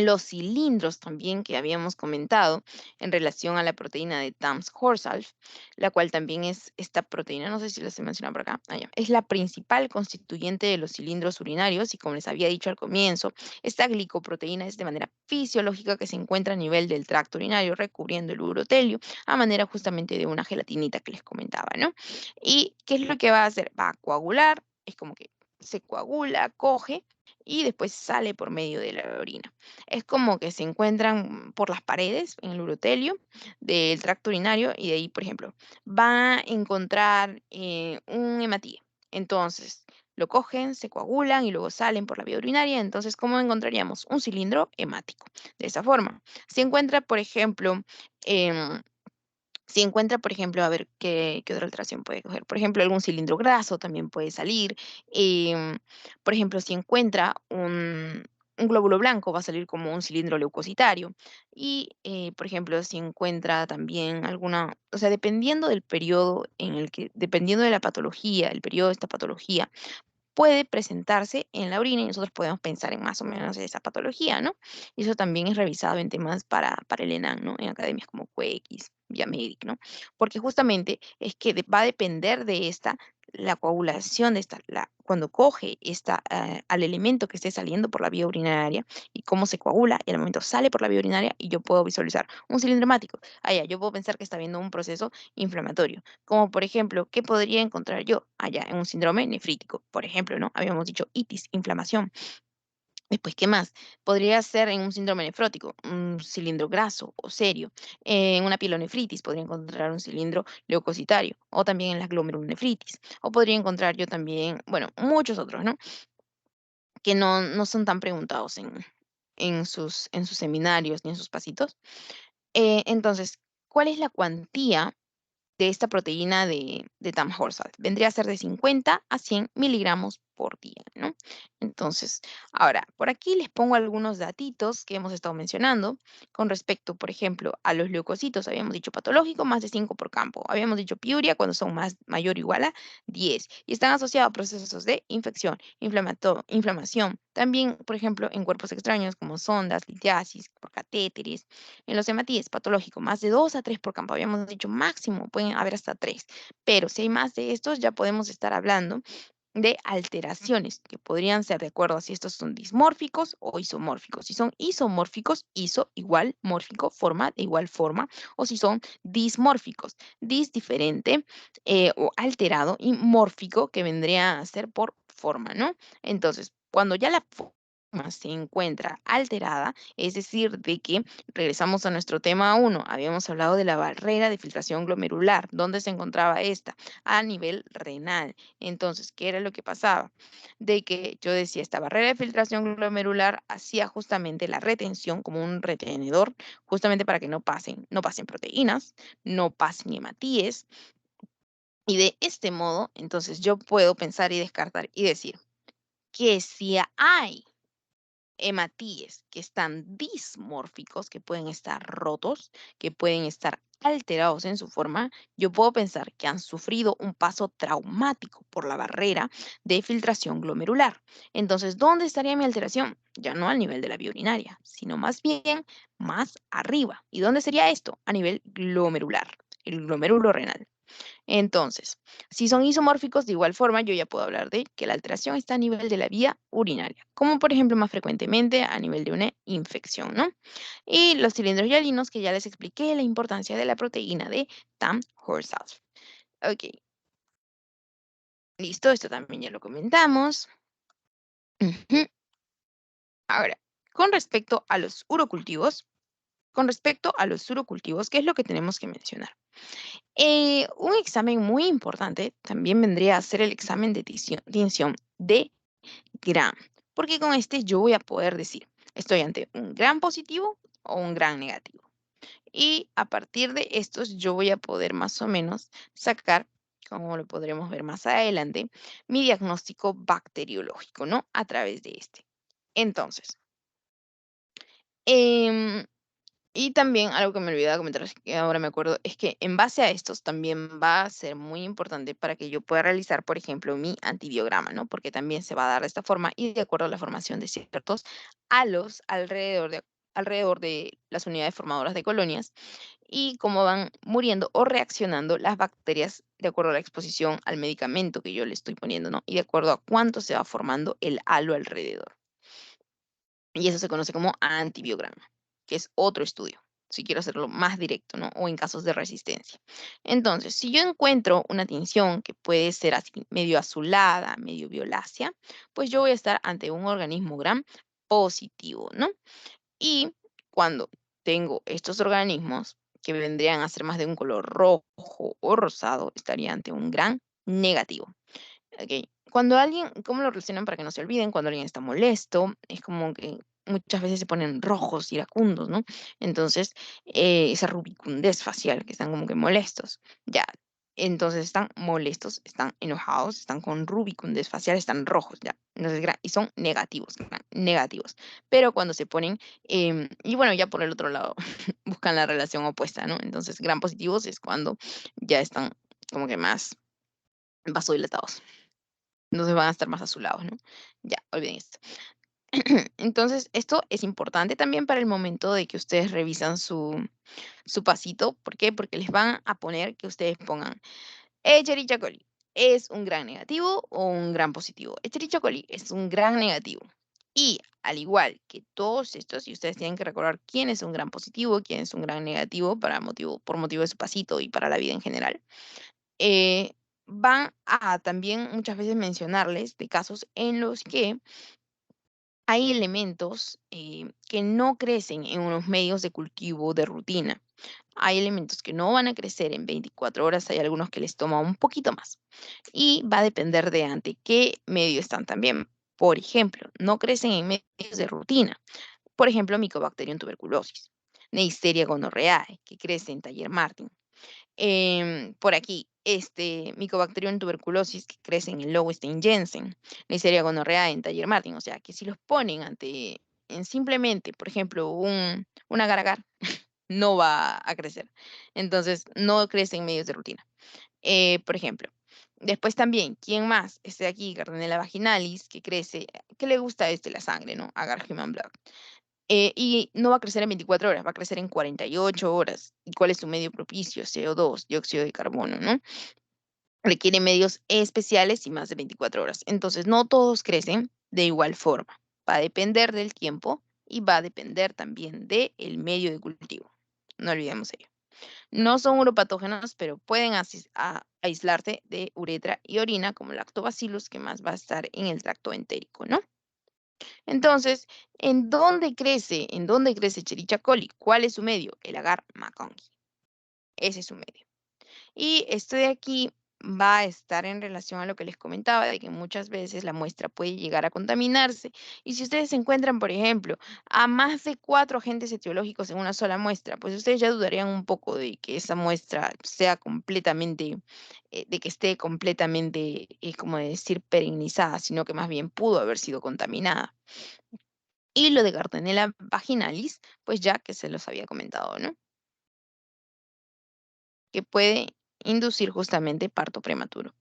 Los cilindros también que habíamos comentado en relación a la proteína de Tams-Horsalf, la cual también es esta proteína, no sé si la se menciona por acá, ya, es la principal constituyente de los cilindros urinarios y como les había dicho al comienzo, esta glicoproteína es de manera fisiológica que se encuentra a nivel del tracto urinario recubriendo el urotelio a manera justamente de una gelatinita que les comentaba, ¿no? ¿Y qué es lo que va a hacer? Va a coagular, es como que se coagula, coge y después sale por medio de la orina. Es como que se encuentran por las paredes en el urotelio del tracto urinario y de ahí, por ejemplo, va a encontrar un hematíe. Entonces, lo cogen, se coagulan y luego salen por la vía urinaria. Entonces, ¿cómo encontraríamos? Un cilindro hemático. De esa forma. Se encuentra, por ejemplo, em, si encuentra, por ejemplo, a ver qué otra alteración puede coger. Por ejemplo, algún cilindro graso también puede salir. Por ejemplo, si encuentra un glóbulo blanco, va a salir como un cilindro leucocitario. Y, por ejemplo, si encuentra también alguna, o sea, dependiendo del periodo en el que, dependiendo de la patología, el periodo de esta patología, puede presentarse en la orina y nosotros podemos pensar en más o menos esa patología, ¿no? Y eso también es revisado en temas para el ENAM, ¿no? En academias como CUEX, Viamedic, ¿no? Porque justamente es que va a depender de esta, la coagulación de esta, cuando coge esta, al elemento que esté saliendo por la vía urinaria y cómo se coagula, y al momento sale por la vía urinaria y yo puedo visualizar un cilindro hemático. Allá, yo puedo pensar que está habiendo un proceso inflamatorio. Como por ejemplo, ¿qué podría encontrar yo allá en un síndrome nefrítico? Por ejemplo, ¿no? Habíamos dicho itis, inflamación. Después, ¿qué más? Podría ser en un síndrome nefrótico, un cilindro graso o serio. En una pielonefritis podría encontrar un cilindro leucocitario o también en la glomerulonefritis. O podría encontrar yo también, bueno, muchos otros, ¿no? Que no son tan preguntados en sus seminarios ni en sus pasitos. Entonces, ¿cuál es la cuantía de esta proteína de Tamhorsal? Vendría a ser de 50 a 100 miligramos por día, ¿no? Entonces, ahora, por aquí les pongo algunos datitos que hemos estado mencionando con respecto, por ejemplo, a los leucocitos. Habíamos dicho patológico, más de 5 por campo. Habíamos dicho piuria cuando son más mayor o igual a 10 y están asociados a procesos de infección, inflamación. También, por ejemplo, en cuerpos extraños como sondas, litiasis, por catéteres, en los hematíes patológico, más de 2 a 3 por campo. Habíamos dicho máximo, pueden haber hasta 3. Pero si hay más de estos, ya podemos estar hablando de alteraciones que podrían ser de acuerdo a si estos son dismórficos o isomórficos. Si son isomórficos, iso igual, mórfico, forma de igual forma. O si son dismórficos, dis diferente o alterado y mórfico que vendría a ser por forma, ¿no? Entonces, cuando ya la forma se encuentra alterada, es decir, de que regresamos a nuestro tema uno, habíamos hablado de la barrera de filtración glomerular. ¿Dónde se encontraba esta? A nivel renal. Entonces, ¿qué era lo que pasaba? De que yo decía, esta barrera de filtración glomerular hacía justamente la retención como un retenedor, justamente para que no pasen proteínas, no pasen hematíes. Y de este modo, entonces yo puedo pensar y descartar y decir que si hay hematíes que están dismórficos, que pueden estar rotos, que pueden estar alterados en su forma, yo puedo pensar que han sufrido un paso traumático por la barrera de filtración glomerular. Entonces, ¿dónde estaría mi alteración? Ya no al nivel de la vía urinaria, sino más bien más arriba. ¿Y dónde sería esto? A nivel glomerular, el glomérulo renal. Entonces, si son isomórficos, de igual forma, yo ya puedo hablar de que la alteración está a nivel de la vía urinaria, como por ejemplo más frecuentemente a nivel de una infección, ¿no? Y los cilindros hialinos, que ya les expliqué la importancia de la proteína de Tam-Horsalf. Ok, listo, esto también ya lo comentamos. Ujú. Ahora, con respecto a los urocultivos, ¿qué es lo que tenemos que mencionar? Un examen muy importante también vendría a ser el examen de tinción de Gram, porque con este yo voy a poder decir, estoy ante un gran positivo o un gran negativo. Y a partir de estos yo voy a poder más o menos sacar, como lo podremos ver más adelante, mi diagnóstico bacteriológico, ¿no? A través de este. Entonces, em, y también algo que me olvidaba comentar, que ahora me acuerdo, es que en base a estos también va a ser muy importante para que yo pueda realizar, por ejemplo, mi antibiograma, ¿no? Porque también se va a dar de esta forma y de acuerdo a la formación de ciertos halos alrededor alrededor de las unidades formadoras de colonias y cómo van muriendo o reaccionando las bacterias de acuerdo a la exposición al medicamento que yo le estoy poniendo, ¿no? Y de acuerdo a cuánto se va formando el halo alrededor. Y eso se conoce como antibiograma, que es otro estudio, si quiero hacerlo más directo, ¿no? O en casos de resistencia. Entonces, si yo encuentro una tinción que puede ser así medio azulada, medio violácea, pues yo voy a estar ante un organismo gram positivo, ¿no? Y cuando tengo estos organismos que vendrían a ser más de un color rojo o rosado, estaría ante un gran negativo. Ok. Cuando alguien, ¿cómo lo relacionan para que no se olviden? Cuando alguien está molesto, es como que muchas veces se ponen rojos, iracundos, ¿no? Entonces, esa rubicundez facial, que están como que molestos. Ya, entonces están molestos, están enojados, están con rubicundez facial, están rojos, ya. Entonces, y son negativos, negativos. Pero cuando se ponen, y bueno, ya por el otro lado, buscan la relación opuesta, ¿no? Entonces, gran positivos es cuando ya están como que más vasodilatados. Entonces van a estar más azulados, ¿no? Ya, olviden esto. Entonces, esto es importante también para el momento de que ustedes revisan su pasito. ¿Por qué? Porque les van a poner que ustedes pongan Escherichia coli. ¿Es un gran negativo o un gran positivo? Escherichia coli es un gran negativo. Y al igual que todos estos, y ustedes tienen que recordar quién es un gran positivo, quién es un gran negativo por motivo de su pasito y para la vida en general, eh, van a también muchas veces mencionarles de casos en los que hay elementos que no crecen en unos medios de cultivo de rutina. Hay elementos que no van a crecer en 24 horas, hay algunos que les toma un poquito más. Y va a depender de ante qué medio están también. Por ejemplo, no crecen en medios de rutina. Por ejemplo, Mycobacterium tuberculosis, Neisseria gonorrhoeae, que crece en Taller Martin. Por aquí, Mycobacterium tuberculosis que crece en el Lowenstein Jensen, Neisseria gonorrhoeae en Taller Martin, o sea, que si los ponen en simplemente, por ejemplo, un agar-agar, no va a crecer. Entonces, no crece en medios de rutina. Por ejemplo, después también, ¿quién más? Aquí, Gardnerella vaginalis, que crece, que le gusta la sangre, ¿no? Agar human blood. Y no va a crecer en 24 horas, va a crecer en 48 horas. ¿Y cuál es su medio propicio? CO2, dióxido de carbono, ¿no? Requiere medios especiales y más de 24 horas. Entonces, no todos crecen de igual forma. Va a depender del tiempo y va a depender también del medio de cultivo. No olvidemos ello. No son uropatógenos, pero pueden aislarse de uretra y orina, como lactobacillus, que más va a estar en el tracto entérico, ¿no? Entonces, ¿en dónde crece? ¿En dónde crece Escherichia coli? ¿Cuál es su medio? El agar McConkey. Ese es su medio. Y esto de aquí va a estar en relación a lo que les comentaba, de que muchas veces la muestra puede llegar a contaminarse. Y si ustedes encuentran, por ejemplo, a más de 4 agentes etiológicos en una sola muestra, pues ustedes ya dudarían un poco de que esa muestra sea completamente, de que esté completamente, como decir, perennizada, sino que más bien pudo haber sido contaminada. Y lo de Gardnerella vaginalis, pues ya que se los había comentado, ¿no? Que puede inducir justamente parto prematuro.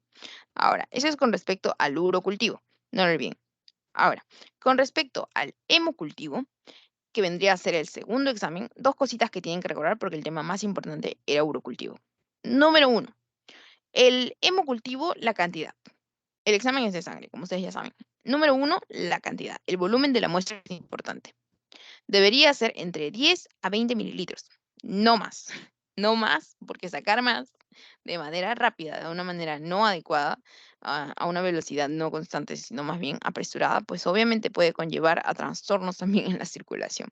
Ahora, eso es con respecto al urocultivo. No lo olviden. Ahora, con respecto al hemocultivo, que vendría a ser el segundo examen, dos cositas que tienen que recordar porque el tema más importante era urocultivo. Número uno, el hemocultivo, la cantidad. El examen es de sangre, como ustedes ya saben. Número uno, la cantidad. El volumen de la muestra es importante. Debería ser entre 10 a 20 mililitros, no más. No más, porque sacar más de manera rápida, de una manera no adecuada, a una velocidad no constante, sino más bien apresurada, pues obviamente puede conllevar a trastornos también en la circulación.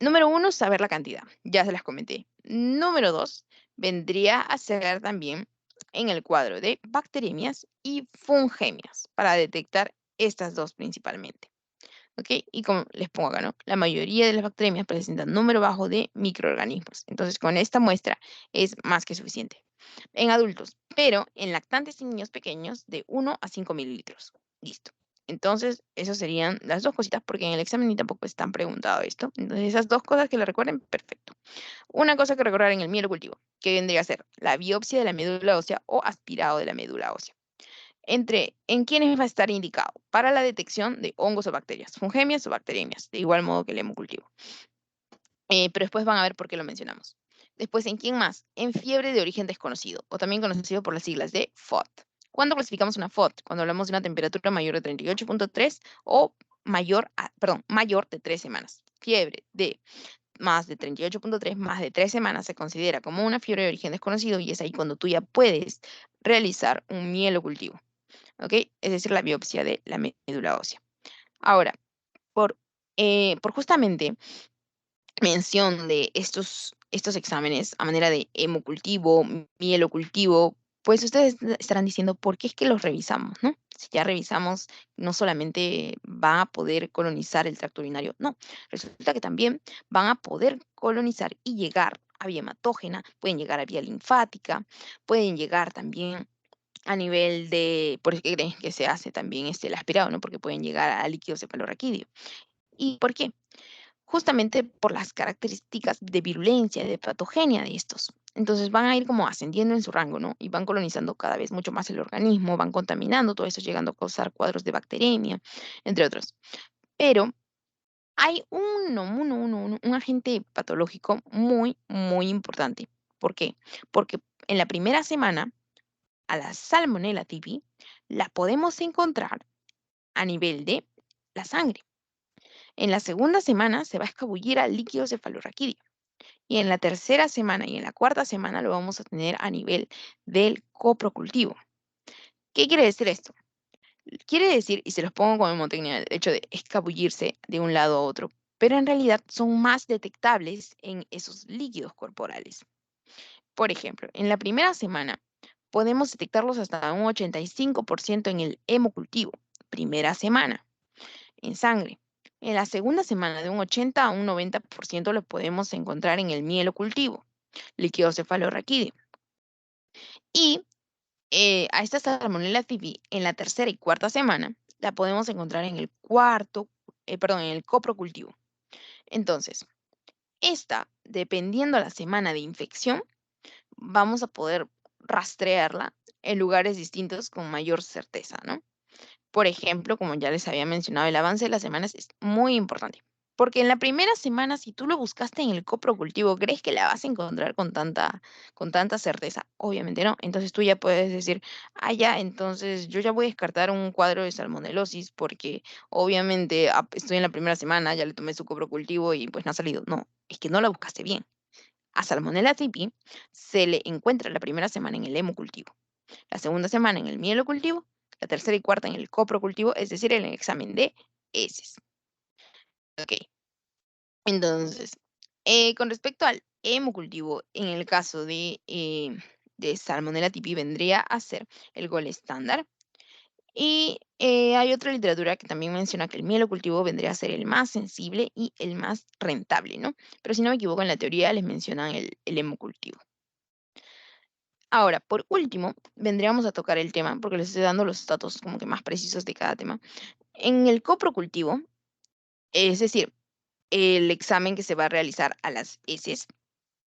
Número uno, saber la cantidad. Ya se las comenté. Número dos, vendría a ser también en el cuadro de bacteremias y fungemias para detectar estas dos principalmente. ¿Ok? Y como les pongo acá, ¿no? La mayoría de las bacterias presentan número bajo de microorganismos. Entonces, con esta muestra es más que suficiente. En adultos, pero en lactantes y niños pequeños de 1 a 5 mililitros. Listo. Entonces, esas serían las dos cositas, porque en el examen ni tampoco están preguntado esto. Entonces, esas dos cosas que le recuerden, perfecto. Una cosa que recordar en el mielocultivo, que vendría a ser la biopsia de la médula ósea o aspirado de la médula ósea en quiénes va a estar indicado para la detección de hongos o bacterias, fungemias o bacteriemias, de igual modo que el hemocultivo. pero después van a ver por qué lo mencionamos. Después, ¿en quién más? En fiebre de origen desconocido, o también conocido por las siglas de FOD. ¿Cuándo clasificamos una FOD? Cuando hablamos de una temperatura mayor de 38,3 o mayor de 3 semanas. Fiebre de más de 38,3 más de 3 semanas se considera como una fiebre de origen desconocido y es ahí cuando tú ya puedes realizar un mielocultivo, ¿ok? Es decir, la biopsia de la médula ósea. Ahora, por, por justamente mención de estos exámenes a manera de hemocultivo, mielocultivo, pues ustedes estarán diciendo por qué es que los revisamos, ¿no? Si ya revisamos, no solamente van a poder colonizar el tracto urinario, no, resulta que también van a poder colonizar y llegar a vía hematógena, pueden llegar a vía linfática, pueden llegar también a nivel de, por eso que creen que se hace también el aspirado, ¿no? Porque pueden llegar a líquido cefalorraquídeo. ¿Y por qué? Justamente por las características de virulencia, de patogenia de estos. Entonces van a ir como ascendiendo en su rango, ¿no? Y van colonizando cada vez mucho más el organismo, van contaminando, todo eso llegando a causar cuadros de bacteremia, entre otros. Pero hay un agente patológico muy, muy importante. ¿Por qué? Porque en la primera semana, a la Salmonella typhi la podemos encontrar a nivel de la sangre. En la segunda semana se va a escabullir al líquido cefalorraquídeo. Y en la tercera semana y en la cuarta semana lo vamos a tener a nivel del coprocultivo. ¿Qué quiere decir esto? Quiere decir, y se los pongo como mnemotecnia, el hecho de escabullirse de un lado a otro, pero en realidad son más detectables en esos líquidos corporales. Por ejemplo, en la primera semana podemos detectarlos hasta un 85% en el hemocultivo, primera semana, en sangre. En la segunda semana, de un 80 a un 90% lo podemos encontrar en el mielocultivo, líquido cefalorraquídeo. Y a esta Salmonella typhi en la tercera y cuarta semana la podemos encontrar en el en el coprocultivo. Entonces, dependiendo de la semana de infección, vamos a poder rastrearla en lugares distintos con mayor certeza, ¿no? Por ejemplo, como ya les había mencionado, el avance de las semanas es muy importante. Porque en la primera semana, si tú lo buscaste en el coprocultivo, ¿crees que la vas a encontrar con tanta certeza? Obviamente no. Entonces tú ya puedes decir, ah, ya, entonces yo ya voy a descartar un cuadro de salmonelosis porque obviamente estoy en la primera semana, ya le tomé su coprocultivo y pues no ha salido. No, es que no la buscaste bien. A Salmonella typhi se le encuentra la primera semana en el hemocultivo, la segunda semana en el mielocultivo, la tercera y cuarta en el coprocultivo, es decir, en el examen de heces. Ok, entonces, con respecto al hemocultivo, en el caso de Salmonella typhi vendría a ser el gol estándar. Y hay otra literatura que también menciona que el mielocultivo vendría a ser el más sensible y el más rentable, ¿no? Pero si no me equivoco, en la teoría les mencionan el hemocultivo. Ahora, por último, vendríamos a tocar el tema, porque les estoy dando los datos como que más precisos de cada tema. En el coprocultivo, es decir, el examen que se va a realizar a las heces,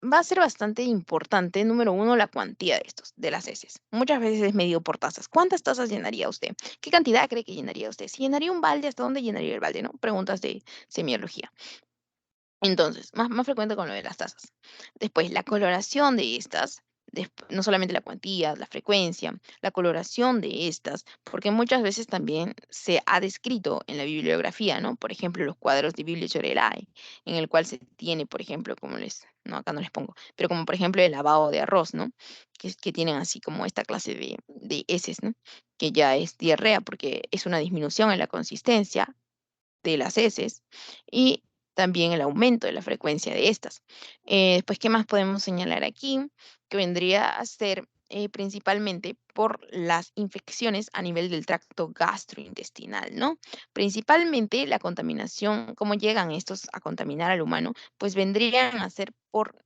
va a ser bastante importante, número uno, la cuantía de las heces. Muchas veces es medido por tazas. ¿Cuántas tazas llenaría usted? ¿Qué cantidad cree que llenaría usted? Si llenaría un balde, ¿hasta dónde llenaría el balde? ¿No? Preguntas de semiología. Entonces, más frecuente con lo de las tazas. Después, la coloración de estas, no solamente la cuantía, la frecuencia, la coloración de estas, porque muchas veces también se ha descrito en la bibliografía, ¿no? Por ejemplo, los cuadros de Biblia Chorelae, en el cual se tiene, por ejemplo, no, acá no les pongo, pero como por ejemplo el lavado de arroz, ¿no? Que tienen así como esta clase de heces, ¿no? Que ya es diarrea porque es una disminución en la consistencia de las heces y también el aumento de la frecuencia de estas. Pues, ¿qué más podemos señalar aquí? Que vendría a ser principalmente por las infecciones a nivel del tracto gastrointestinal, ¿no? Principalmente la contaminación, cómo llegan estos a contaminar al humano, pues vendrían a ser por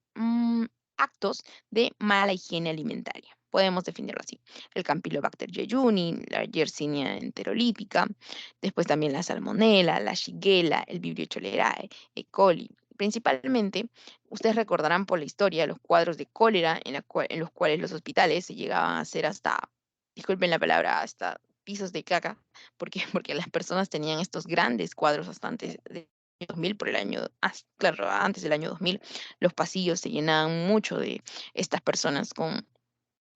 actos de mala higiene alimentaria. Podemos definirlo así. El Campylobacter jejuni, la Yersinia enterolípica, después también la salmonela, la shigella, el Vibrio cholerae, E. coli. Principalmente, ustedes recordarán por la historia los cuadros de cólera en los cuales los hospitales se llegaban a hacer hasta, disculpen la palabra, hasta pisos de caca, porque, porque las personas tenían estos grandes cuadros bastante 2000, por el año, claro, antes del año 2000, los pasillos se llenaban mucho de estas personas con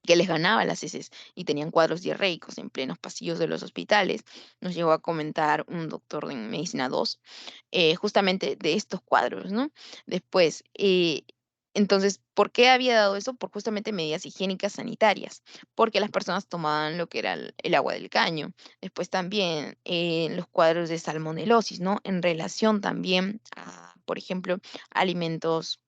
que les ganaba las heces y tenían cuadros diarreicos en plenos pasillos de los hospitales. Nos llegó a comentar un doctor en medicina 2, justamente de estos cuadros, ¿no? Después, entonces, ¿por qué había dado eso? Por justamente medidas higiénicas sanitarias, porque las personas tomaban lo que era el agua del caño. Después también los cuadros de salmonelosis, ¿no? En relación también a, por ejemplo, alimentos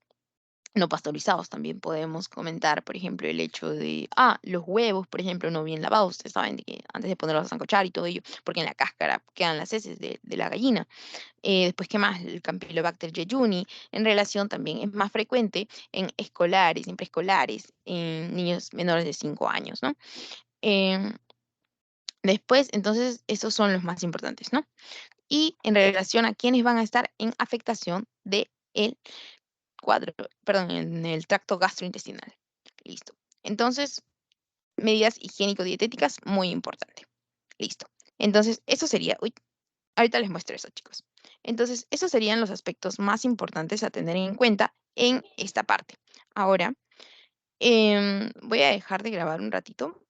no pasteurizados. También podemos comentar, por ejemplo, el hecho de, los huevos, por ejemplo, no bien lavados. Ustedes saben de que antes de ponerlos a sancochar y todo ello, porque en la cáscara quedan las heces de la gallina. Después, ¿qué más? El Campylobacter jejuni, en relación también es más frecuente en escolares, en preescolares, en niños menores de 5 años, ¿no? Em, Después, entonces, esos son los más importantes, ¿no? Y en relación a quienes van a estar en afectación de el cuadro, perdón, en el tracto gastrointestinal. Listo. Entonces, medidas higiénico-dietéticas, muy importante. Listo. Entonces, eso sería, uy, ahorita les muestro eso, chicos. Entonces, esos serían los aspectos más importantes a tener en cuenta en esta parte. Ahora, voy a dejar de grabar un ratito